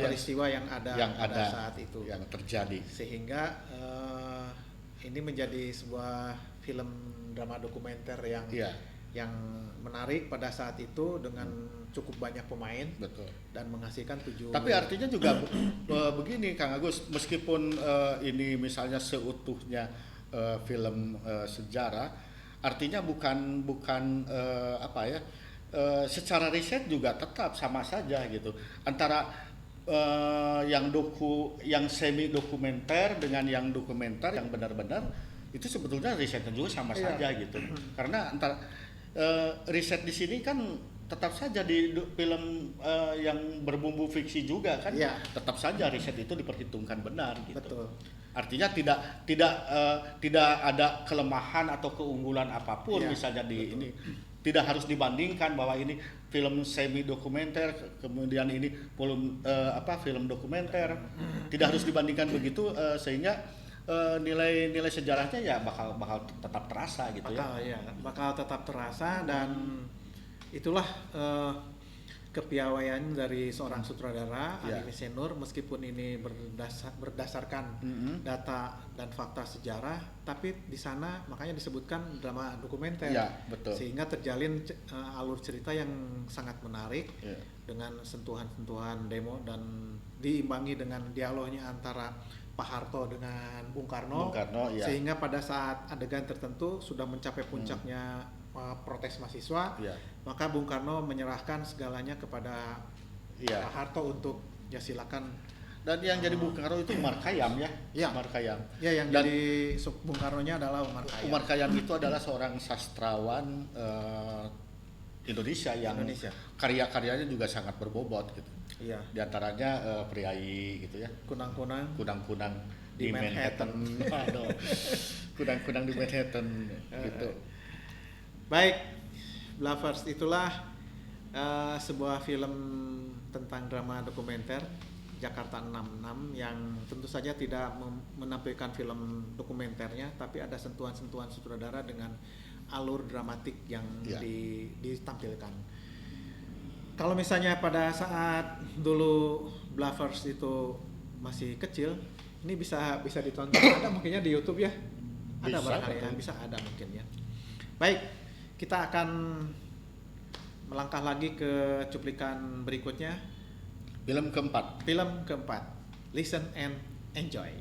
yang ada pada saat itu. yang terjadi. Sehingga ini menjadi sebuah film drama dokumenter Iya. yang menarik pada saat itu dengan cukup banyak pemain Betul. dan menghasilkan 7. Tapi artinya juga begini Kang Agus, meskipun ini misalnya seutuhnya film sejarah, artinya bukan secara riset juga tetap sama saja gitu. Antara yang semi dokumenter dengan yang dokumenter yang benar-benar itu sebetulnya risetnya juga sama Iya. saja gitu. Karena antara riset di sini kan tetap saja di film yang berbumbu fiksi juga kan, Iya. tetap saja riset itu diperhitungkan benar gitu. Betul. Artinya tidak ada kelemahan atau keunggulan apapun Iya, misalnya betul. ini tidak harus dibandingkan bahwa ini film semi dokumenter kemudian ini film dokumenter, tidak harus dibandingkan begitu sehingga nilai sejarahnya ya bakal tetap terasa gitu ya. Bakal tetap terasa dan itulah kepiawaian dari seorang sutradara Ya. Arifin Senur, meskipun ini berdasarkan data dan fakta sejarah, tapi di sana makanya disebutkan drama dokumenter. Ya, betul. Sehingga terjalin alur cerita yang sangat menarik Ya. dengan sentuhan-sentuhan demo dan diimbangi dengan dialognya antara Pak Harto dengan Bung Karno, ya. sehingga pada saat adegan tertentu sudah mencapai puncaknya protes mahasiswa, Ya. maka Bung Karno menyerahkan segalanya kepada Ya. Pak Harto untuk ya silakan. Dan yang jadi Bung Karno itu Umar Khayyam ya. Ya. Umar Khayyam. Ya, yang Dan jadi Bung Karno-nya adalah Umar Khayyam. Umar Khayyam itu adalah seorang sastrawan Indonesia yang karya-karyanya juga sangat berbobot gitu. Iya. Di antaranya Priai gitu ya. Kunang-kunang Kunang-kunang Di Manhattan. Aduh. Kunang-kunang di Manhattan gitu. Baik, Blavers, itulah sebuah film tentang drama dokumenter Jakarta 66 yang tentu saja tidak menampilkan film dokumenternya, tapi ada sentuhan-sentuhan sutradara dengan alur dramatik yang ditampilkan. Kalau misalnya pada saat dulu Blavers itu masih kecil, ini bisa ditonton, ada mungkinnya di YouTube ya, ada barangkali ya, bisa ada mungkin ya. Baik, kita akan melangkah lagi ke cuplikan berikutnya. Film keempat. Listen and enjoy.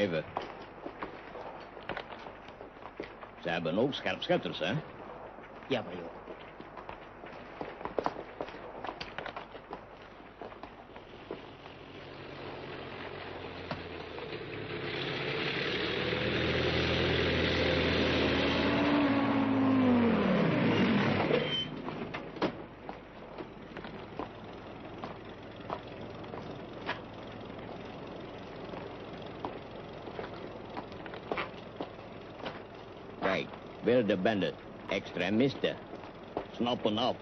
Even. Ze hebben ook scherpschutters, hè? Ja, majoor. Kijk, wilde benden, extremisten, snappen af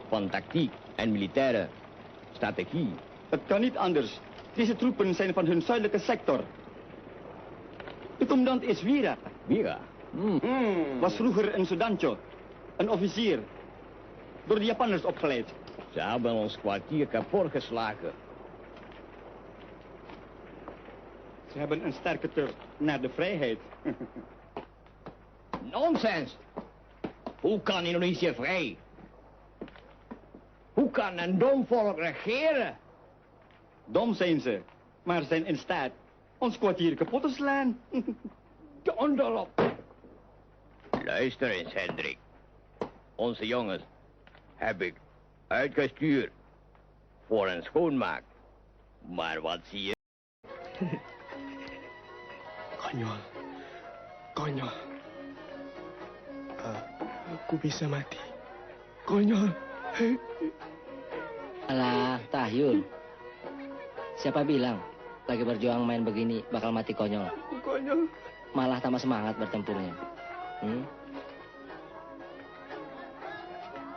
van tactiek en militaire strategie. Het kan niet anders. Deze troepen zijn van hun zuidelijke sector. De commandant is Wira. Wira? Was vroeger een Sudancho. Een officier. Door de Japanners opgeleid. Ze hebben ons kwartier kapot geslagen. Ze hebben een sterke turf naar de vrijheid. Nonsens! Hoe kan Indonesië vrij? Hoe kan een dom volk regeren? Dom zijn ze, maar zijn in staat ons kwartier kapot te slaan. Donder op! Luister eens, Hendrik. Onze jongens heb ik uitgestuurd voor een schoonmaak. Maar wat zie je? Konyol. Konyol. Aku bisa mati. Konyol. Alah, Tahyul. Siapa bilang lagi berjuang main begini bakal mati konyol? Konyol. Malah tambah semangat bertempurnya.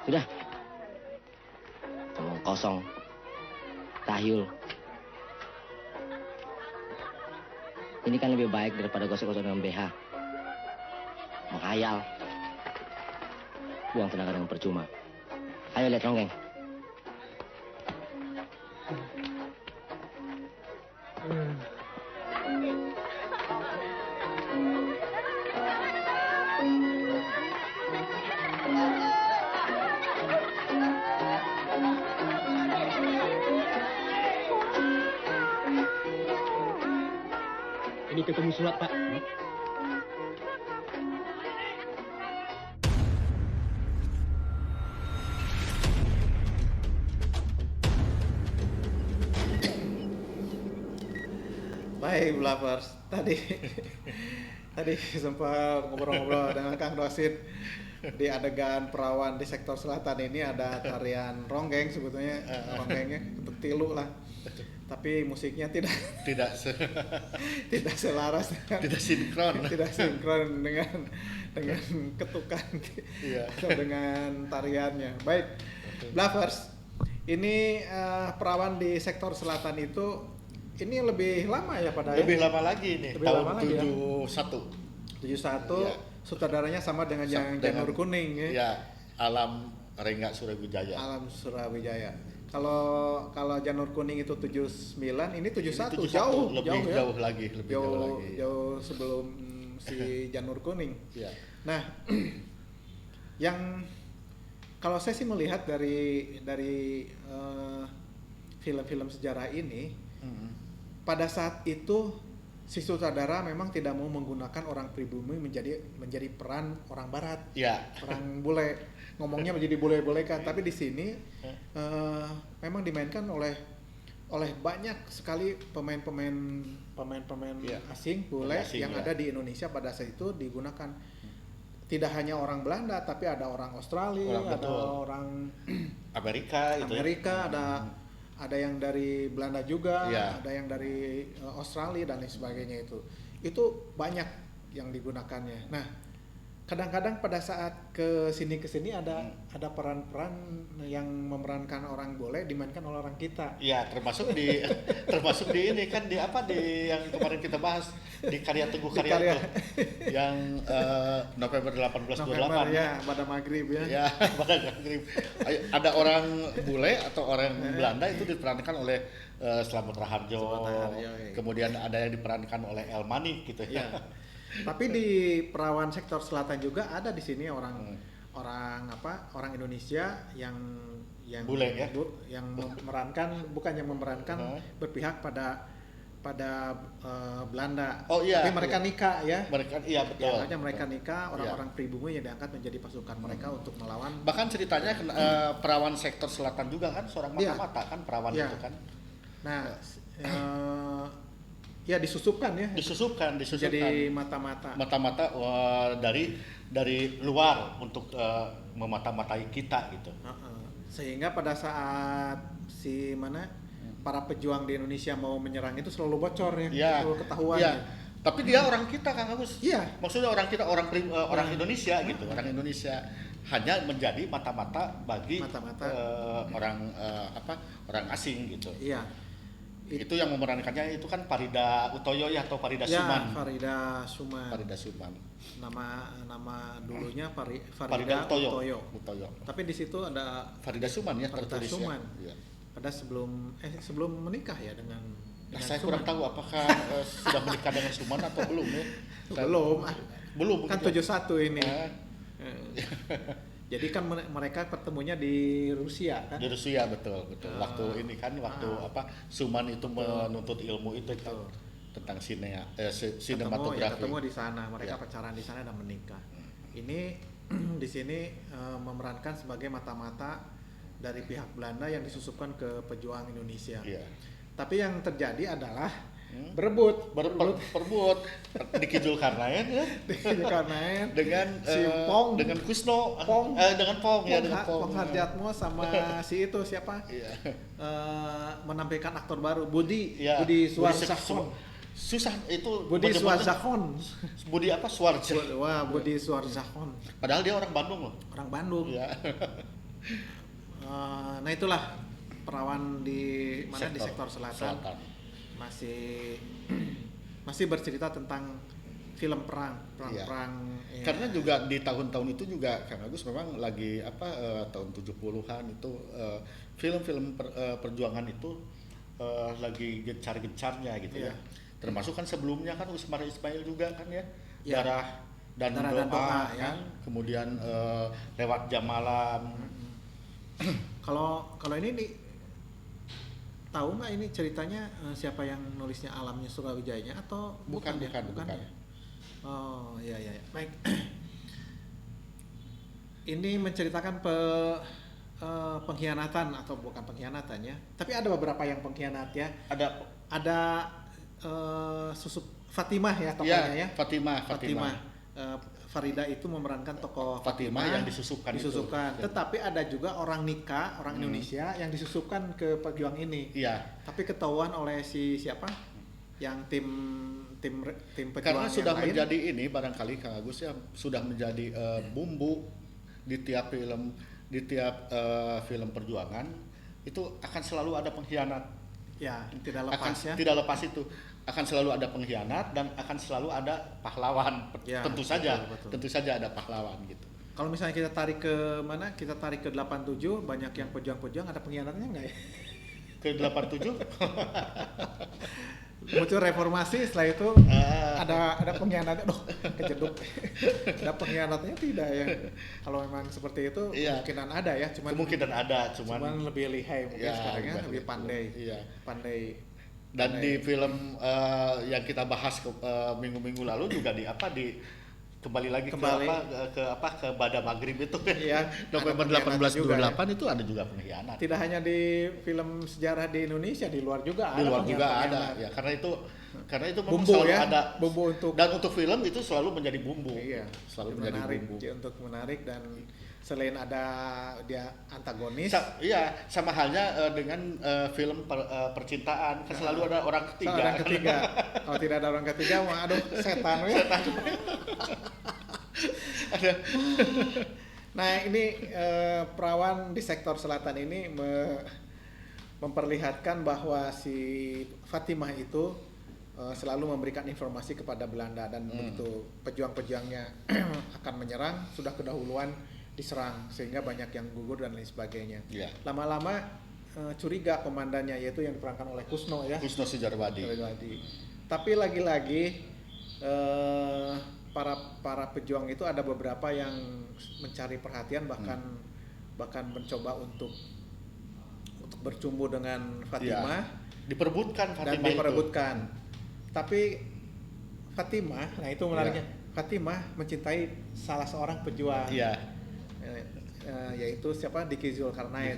Sudah. Ngomong kosong. Tahyul. Ini kan lebih baik daripada gosok-gosok dengan BH. Menghayal. Buang tenaga dengan percuma. Ayo lihat ronggeng. Ini ketemu surat, Pak. Baik, Bluffers. Tadi sempat ngobrol-ngobrol dengan Kang Rosid di adegan perawan di sektor selatan ini ada tarian ronggeng sebetulnya ronggengnya ketuk tilu lah. Tapi musiknya tidak selaras tidak sinkron dengan ketukan atau dengan tariannya. Baik, Bluffers. Ini perawan di sektor selatan itu ini lebih lama ya pada Lebih lama lagi nih, lebih tahun lama lagi 71. 71 Ya. Sutradaranya sama dengan yang Dengan- Janur Kuning ya. Ya, Alam Rengga Surawijaya. Alam Surawijaya. Kalau Janur Kuning itu 79, ini 71, 71, jauh lebih ya. jauh lagi, lebih jauh lagi. Jauh sebelum si Janur Kuning. Ya. Nah, yang kalau saya sih melihat dari film-film sejarah ini, pada saat itu si sutradara memang tidak mau menggunakan orang pribumi menjadi peran orang barat, Ya. orang bule, ngomongnya menjadi bule-bule kan. Tapi di sini memang dimainkan oleh banyak sekali pemain-pemain asing bule Asing, yang ya. ada di Indonesia pada saat itu digunakan. Tidak hanya orang Belanda, tapi ada orang Australia, ada betul. orang Amerika itu. Amerika, ada yang dari Belanda juga, Ya. ada yang dari Australia dan lain sebagainya itu. Itu banyak yang digunakannya. Nah, kadang-kadang pada saat ke sini ada peran-peran yang memerankan orang bule dimainkan oleh orang kita. Ya, termasuk di ini kan di yang kemarin kita bahas di Karya Teguh Di Karyanto. Karya. Yang November 1828. November ya, pada maghrib ya. Ya, pada maghrib. Ada orang bule atau orang Belanda itu diperankan oleh Slamet Raharjo. Ya. Kemudian ada yang diperankan oleh El Manik gitu ya. Tapi di perawan sektor selatan juga ada di sini orang Indonesia yang Bule ya? yang memerankan, bukan yang memerankan, berpihak pada pada Belanda. Oh iya. Tapi mereka nikah ya. Mereka iya betul. Ya, makanya mereka nikah, orang-orang pribumi yang diangkat menjadi pasukan mereka untuk melawan. Bahkan ceritanya perawan sektor selatan juga kan seorang mata-mata kan perawan itu kan. Nah, ya disusupkan ya. Disusupkan. Jadi mata-mata. Mata-mata dari luar untuk memata-matai kita gitu. Sehingga pada saat para pejuang di Indonesia mau menyerang itu selalu bocor ya, selalu ketahuan. Ya. Tapi dia orang kita Kang Agus. Iya. Maksudnya orang kita orang Indonesia gitu. Orang Indonesia hanya menjadi mata-mata bagi orang asing gitu. Iya. Itu yang memerankannya itu kan Farida Utoyo ya atau Farida Suman. Farida Suman. Nama dulunya Farida Utoyo. Tapi di situ ada Farida Suman ya tertulis ya. Pada sebelum menikah ya dengan saya Suman. Kurang tahu apakah sudah menikah dengan Suman atau belum ya. Belum kan 71 ini. Jadi kan mereka ketemunya di Rusia kan? Di Rusia betul. Waktu ini kan Suman itu menuntut ilmu itu kan, tentang sinematografi. Ketemu di sana, mereka pacaran di sana dan menikah. Ini di sini memerankan sebagai mata-mata dari pihak Belanda yang disusupkan ke pejuang Indonesia. Iya. Tapi yang terjadi adalah berebut Diki Zulkarnain ya. dengan Pong dengan Kusno dengan Pong Harjatmo sama si itu siapa? Iya. Menampilkan aktor baru Budi Suarjahon. Susah itu Budi Suarjahon. Budi apa? Suarjahon. Wah, Budi Suarjahon. Padahal dia orang Bandung loh. Orang Bandung. Iya. Nah itulah perawan di sektor selatan. Masih bercerita tentang film perang. Ya. Karena juga di tahun-tahun itu juga Kang Agus memang lagi tahun 70-an itu film-film perjuangan itu lagi gencar-gencarnya gitu ya. Termasuk kan sebelumnya kan Usmar Ismail juga kan ya. Darah dan doa kan. Ya. Kemudian Lewat Jam Malam. Kalau ini tahu nggak ini ceritanya siapa yang nulisnya Alamnya Surawijaya atau bukan. Ya? Oh iya. Baik. Ini menceritakan pengkhianatan atau bukan pengkhianatan ya. Tapi ada beberapa yang pengkhianat ya. Ada Susup Fatimah ya tokohnya ya. Fatimah. Farida itu memerankan tokoh Fatimah yang disusupkan. Tetapi ada juga orang nikah, orang Indonesia yang disusupkan ke pejuang ini. Iya. Tapi ketahuan oleh siapa? Yang tim pejuang karena sudah lain. Menjadi ini barangkali Kang Agus ya sudah menjadi bumbu di tiap film perjuangan itu akan selalu ada pengkhianat. Ya, tidak lepas Tidak lepas itu. Akan selalu ada pengkhianat dan akan selalu ada pahlawan. Ya, tentu saja ada pahlawan gitu. Kalau misalnya kita tarik ke mana? Kita tarik ke 87, banyak yang pejuang-pejuang ada pengkhianatnya enggak ya? Ke 87? Muncul reformasi, setelah itu ada pengkhianatnya. Kejeduk. Ada pengkhianatnya tidak ya? Kalau memang seperti itu kemungkinan ada ya, kemungkinan ada, cuman lebih lihai mungkin sekarang ya, lebih pandai. Iya. Pandai. Dan di film yang kita bahas minggu-minggu lalu juga kembali lagi ke Bada Maghrib itu ya. November 1828 ya. Itu ada juga pengkhianat. Tidak hanya di film sejarah di Indonesia, di luar juga ada ya. Karena itu memang bumbu selalu ya, ada bumbu untuk film itu selalu menjadi bumbu. Iya, selalu menjadi bumbu. Untuk menarik dan selain ada dia antagonis. Sama halnya dengan film percintaan kan selalu ada orang ketiga. Kalau tidak ada orang ketiga, aduh setan ya. Nah ini perawan di sektor selatan ini memperlihatkan bahwa si Fatimah itu selalu memberikan informasi kepada Belanda dan begitu pejuang-pejuangnya akan menyerang sudah kedahuluan diserang sehingga banyak yang gugur dan lain sebagainya. Yeah. Lama-lama curiga komandannya yaitu yang diperankan oleh Kusno ya. Kusno Sujarwadi. Tapi lagi-lagi para pejuang itu ada beberapa yang mencari perhatian bahkan mencoba untuk bercumbu dengan Fatimah. Diperebutkan dan Fatimah diperebutkan. Tapi Fatimah, nah itu menariknya. Fatimah mencintai salah seorang pejuang. Yaitu siapa? Diki Zulkarnain.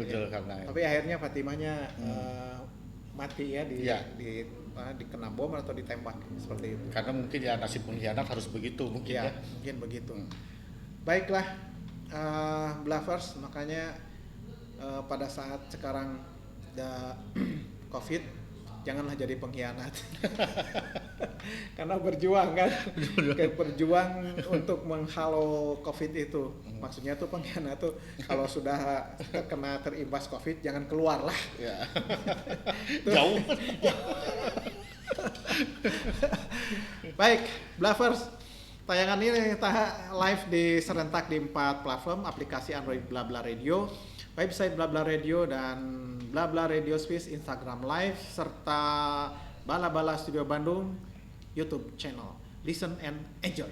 Tapi akhirnya Fatimahnya mati ya dikena bom atau ditembak seperti itu. Karena mungkin ya nasib pengkhianat harus begitu mungkin ya. Mungkin begitu. Baiklah, Bluffers, makanya pada saat sekarang ada COVID, janganlah jadi pengkhianat. Karena berjuang kan, kayak berjuang untuk menghalau COVID itu. Maksudnya tuh pengkhianat tuh kalau sudah terimbas COVID jangan keluar lah. Jauh. Baik, Bluffers, tayangan ini live serentak di 4 platform aplikasi Android BlaBla Radio, website BlaBla Radio dan BlaBla Radio Space Instagram Live serta Bala Bala Studio Bandung YouTube channel. Listen and enjoy.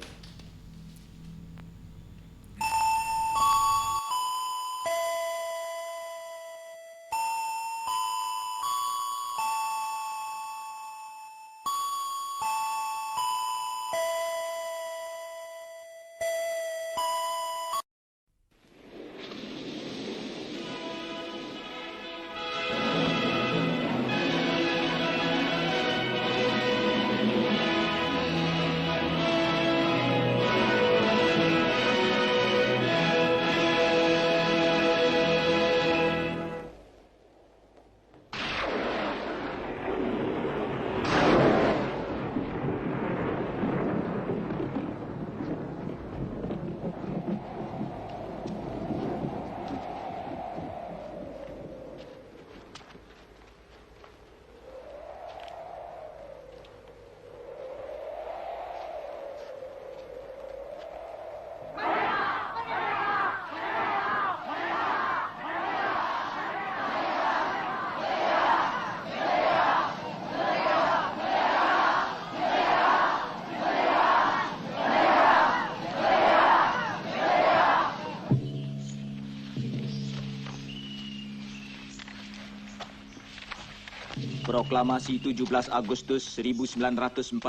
Proklamasi 17 Agustus 1945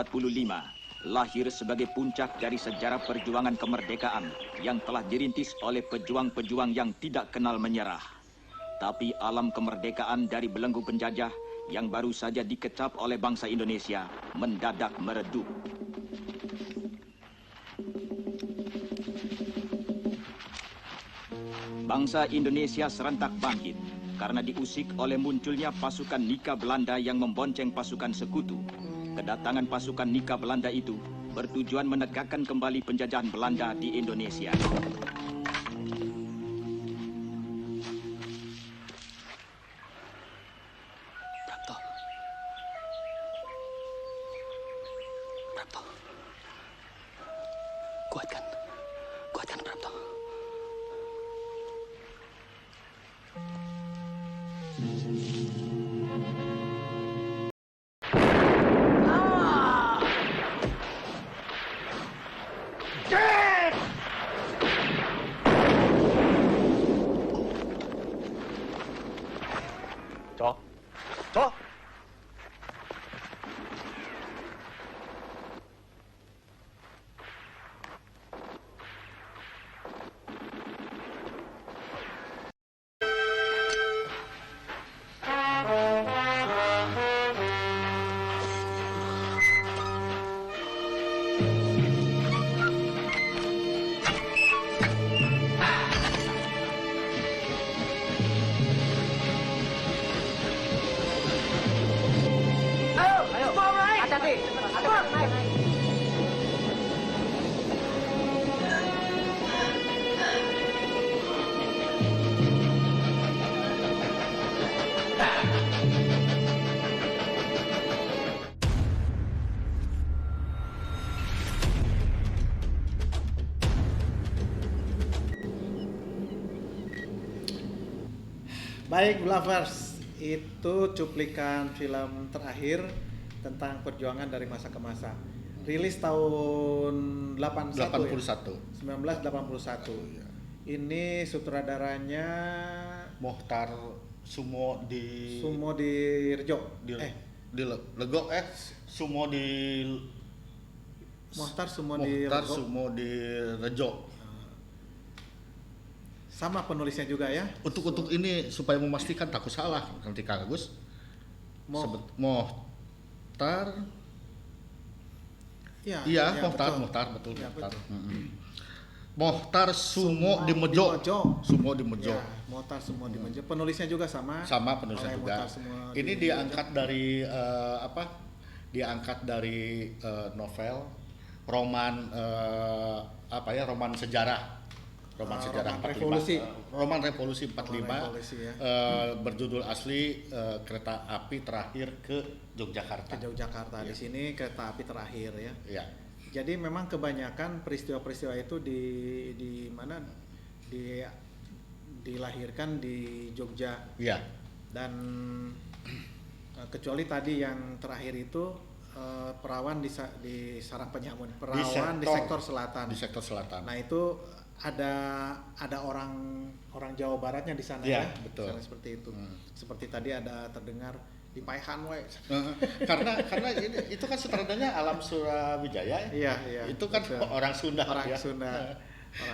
lahir sebagai puncak dari sejarah perjuangan kemerdekaan yang telah dirintis oleh pejuang-pejuang yang tidak kenal menyerah. Tapi alam kemerdekaan dari belenggu penjajah yang baru saja dikecap oleh bangsa Indonesia mendadak meredup. Bangsa Indonesia serentak bangkit karena diusik oleh munculnya pasukan Nika Belanda yang membonceng pasukan sekutu. Kedatangan pasukan Nika Belanda itu bertujuan menegakkan kembali penjajahan Belanda di Indonesia. Prapto. Kuatkan Prapto. Baik, Bluffers, itu cuplikan film terakhir tentang perjuangan dari masa ke masa. Rilis tahun 81. 1981. Ini sutradaranya Mohtar Sumo di Rejo. di Legok sumo di Mohtar Sumo di Mohtar Rejo. Sumo di Rejo. Sama penulisnya juga ya. Untuk ini supaya memastikan takut salah nanti Kang Agus. Mohtar. Iya, Mohtar betul. Ya, Mohtar. betul. Mohtar Sumo di Mejo. Sumo di Mejo. Ya, Mohtar Sumo di Mejo. Penulisnya juga sama. Sama penulisnya juga. Ini diangkat dari novel, roman roman sejarah. Roman sejarah 45. Roman Revolusi 45. Berjudul asli Kereta Api Terakhir ke Yogyakarta. Di sini kereta api terakhir ya. Iya. Jadi memang kebanyakan peristiwa-peristiwa itu di mana dilahirkan di Jogja. Iya. Dan kecuali tadi yang terakhir itu perawan di Sarang Penyamun, perawan di sektor selatan. Di sektor selatan. Nah, itu ada orang Jawa Baratnya di sana ya. Betul. Sana seperti itu. Seperti tadi ada terdengar di Paihan karena itu kan sutradaranya Alam Surawijaya. Iya. Itu kan betul. Orang Sunda.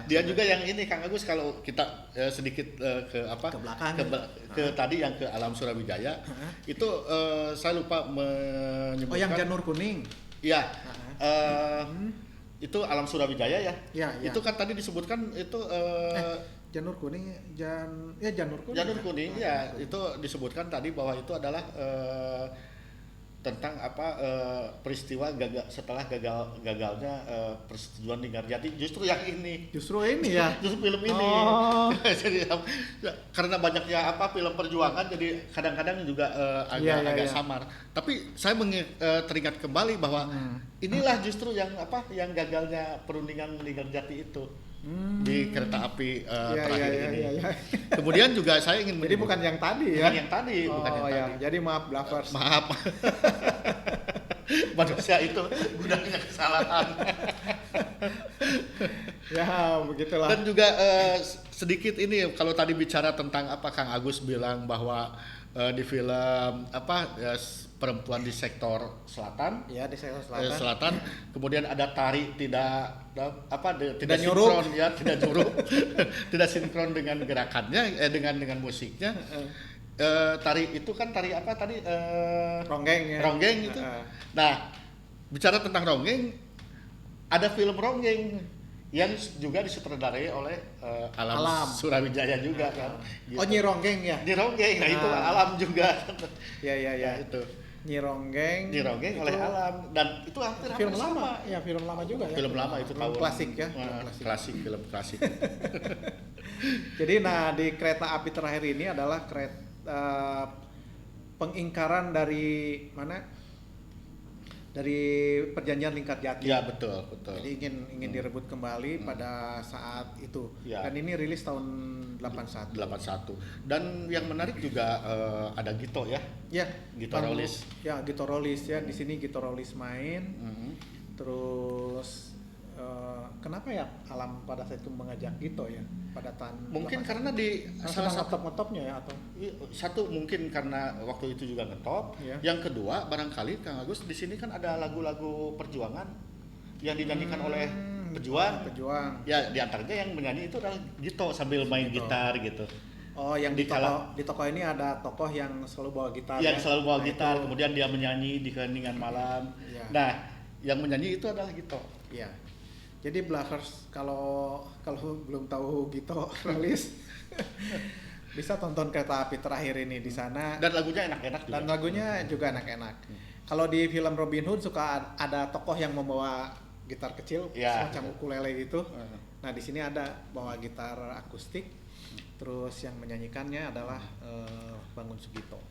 Dia juga yang ini Kang Agus, kalau kita sedikit ke belakang ke tadi yang ke Alam Surawijaya itu saya lupa menyebutkan. yang Janur Kuning. Iya. Itu Alam Surawijaya ya. Iya. Itu kan tadi disebutkan itu Janur Kuning, Janur Kuning. Janur Kuning ya, itu disebutkan tadi bahwa itu adalah tentang peristiwa setelah gagalnya persetujuan Linggarjati. Justru ini ya. Justru film ini. Jadi karena banyaknya film perjuangan, jadi kadang-kadang juga agak samar. Tapi saya teringat kembali bahwa inilah justru yang gagalnya perundingan Linggarjati itu. Di kereta api terakhir ini. Kemudian juga saya ingin jadi bukan yang tadi ya. Bukan yang tadi. Jadi maaf Bluffers. Maaf. Manusia itu gudangnya kesalahan. Ya, begitulah. Dan juga sedikit ini kalau tadi bicara tentang Kang Agus bilang bahwa di film perempuan di sektor selatan. Ya, di sektor selatan. Kemudian ada tari tidak sinkron ya, tidak nyuruh. Tidak sinkron dengan gerakannya, dengan musiknya. Tari itu kan tari apa tadi? Ronggeng ya. Ronggeng itu. Nah, bicara tentang ronggeng, ada film ronggeng yang juga disutradarai oleh Alam Surawijaya juga kan. Gitu. Nyi Ronggeng ya? Nyi Ronggeng, nah itu Alam juga. Ya. Itu. Nyi Ronggeng oleh Alam, dan itu hampir film sama. Lama. Ya, film lama juga ya. Film lama itu tahun klasik ya. Film klasik. Jadi di kereta api terakhir ini adalah pengingkaran dari mana? Dari perjanjian Linggarjati. Ya, betul. Jadi ingin direbut kembali pada saat itu. Ya. Dan ini rilis tahun 81. Dan yang menarik juga ada Gito ya. Ya, Gito Rolis. Ya, Gito Rolis ya. Di sini Gito Rolis main. Terus kenapa ya Alam pada saat itu mengajak Gito ya pada tahun mungkin karena di salah satu ngetopnya ya, atau satu mungkin karena waktu itu juga ngetop ya. Yang kedua barangkali Kang Agus di sini kan ada lagu-lagu perjuangan yang dinyanyikan oleh pejuang ya, diantaranya yang menyanyi itu adalah Gito sambil main gitar gitu. Yang di toko ini ada tokoh yang selalu bawa gitar. Yang selalu bawa gitar, kemudian dia menyanyi di keheningan malam. Ya. Nah, yang menyanyi itu adalah Gito. Iya. Jadi Bluffers kalau belum tahu Gito Rolis bisa tonton Kereta Api Terakhir ini di sana. Dan lagunya enak-enak juga. Dan lagunya juga enak-enak. Kalau di film Robin Hood suka ada tokoh yang membawa gitar kecil semacam ukulele gitu. Nah, di sini ada bawa gitar akustik. Terus yang menyanyikannya adalah Bangun Sugito.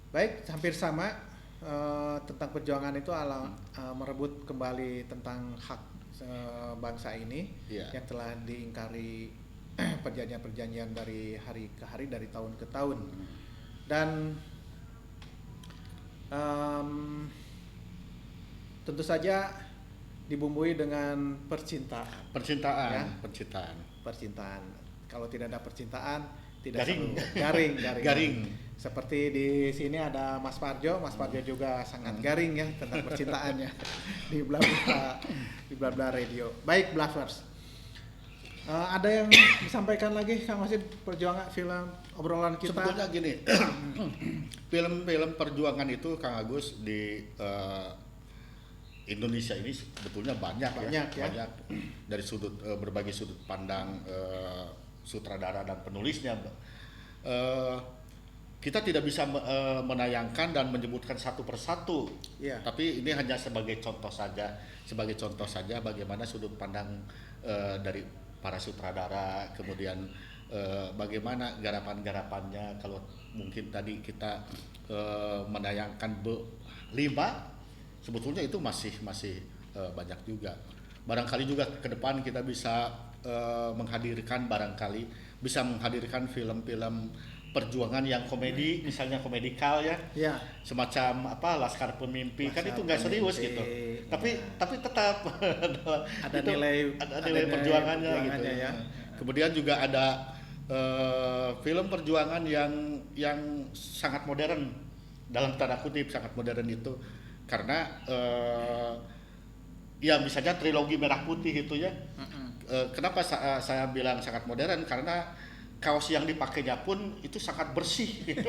Baik, hampir sama. Tentang perjuangan itu merebut kembali tentang hak bangsa ini yang telah diingkari perjanjian-perjanjian dari hari ke hari, dari tahun ke tahun. Dan tentu saja dibumbui dengan percintaan. Percintaan. Kalau tidak ada percintaan, Tidak garing. seru. Garing. Garing. Seperti di sini ada Mas Parjo juga sangat garing ya tentang percintaannya di bla bla radio. Baik, Bluffers. Ada yang disampaikan lagi Kang Wasid perjuangan film obrolan kita? Sebetulnya gini, film-film perjuangan itu Kang Agus di Indonesia ini sebetulnya banyak ya. Dari berbagai sudut pandang sutradara dan penulisnya. Kita tidak bisa menayangkan dan menyebutkan satu persatu, tapi ini hanya sebagai contoh saja bagaimana sudut pandang dari para sutradara, kemudian bagaimana garapan-garapannya. Kalau mungkin tadi kita menayangkan 5, sebetulnya itu masih banyak juga. Barangkali juga ke depan kita bisa menghadirkan film-film perjuangan yang komedi, misalnya komedikal ya. Semacam Laskar Pemimpi, kan itu nggak serius gitu. Tapi tetap ada nilai perjuangannya gitu. Ya. Kemudian juga ada film perjuangan yang sangat modern, dalam tanda kutip sangat modern itu karena ya misalnya trilogi Merah Putih itu ya. Kenapa saya bilang sangat modern? Karena kaos yang dipakainya pun itu sangat bersih gitu.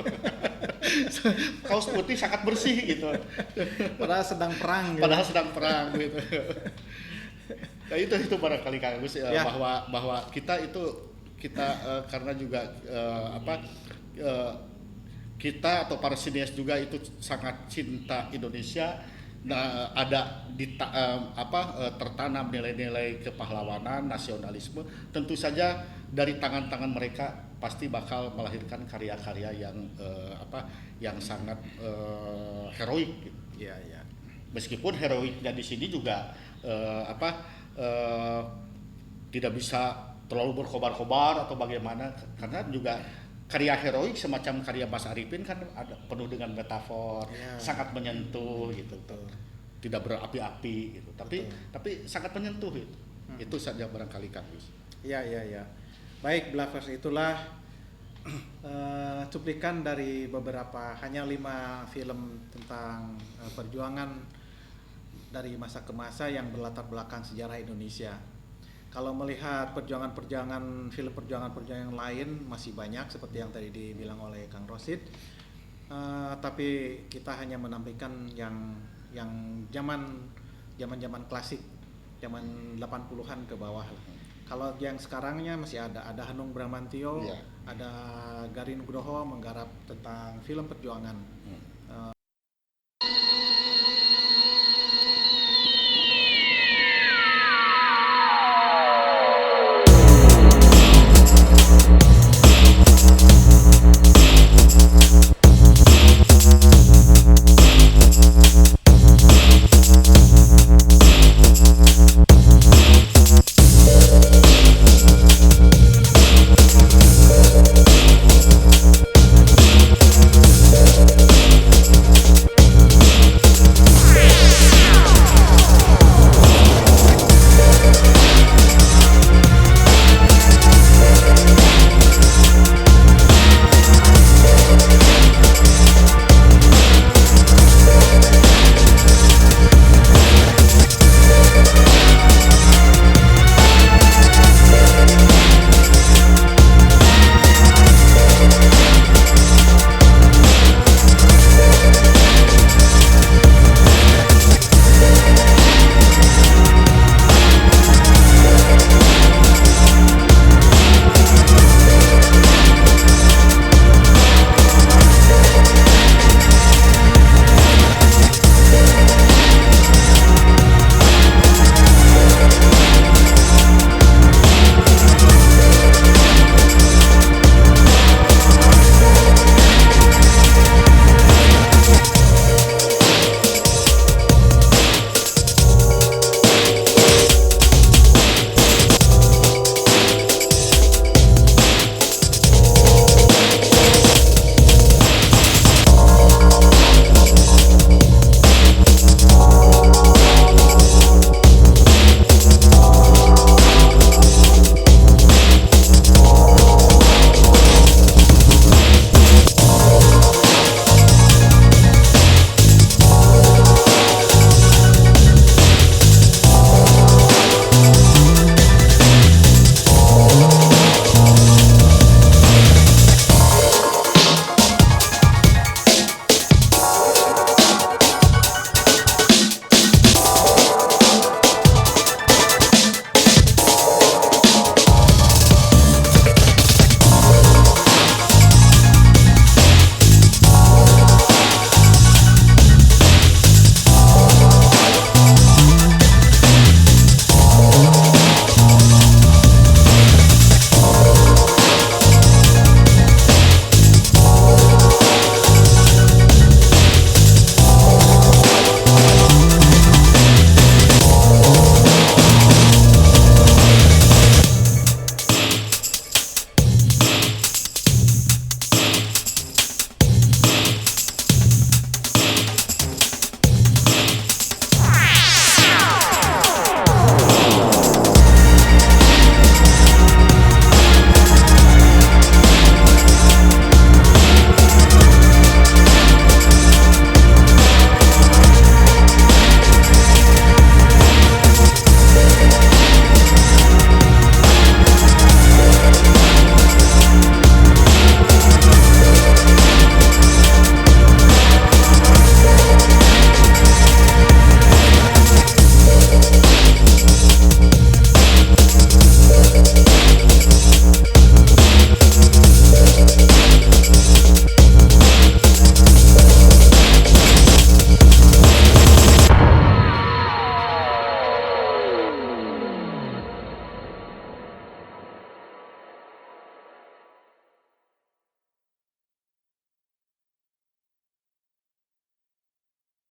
Kaos putih sangat bersih gitu. Padahal sedang perang gitu. Nah, itu barangkali Kang Agus bahwa kita karena juga kita atau para sinias juga itu sangat cinta Indonesia. Nah, ada tertanam nilai-nilai kepahlawanan, nasionalisme. Tentu saja dari tangan-tangan mereka pasti bakal melahirkan karya-karya yang sangat heroik. Gitu. Iya. Meskipun heroiknya di sini juga tidak bisa terlalu berkobar-kobar atau bagaimana, karena juga karya heroik semacam karya Mas Arifin kan ada penuh dengan metafor, sangat menyentuh gitu. Tidak berapi-api gitu. Tapi sangat menyentuh itu. Itu saja barangkali Kang Gus. Iya. Baik, Bluffers, itulah cuplikan dari hanya 5 film tentang perjuangan dari masa ke masa yang berlatar belakang sejarah Indonesia. Kalau melihat film perjuangan yang lain masih banyak seperti yang tadi dibilang oleh Kang Rosid, tapi kita hanya menampilkan yang zaman klasik, zaman 80-an ke bawah. Kalau yang sekarangnya masih ada Hanung Bramantyo, ada Garin Nugroho menggarap tentang film perjuangan.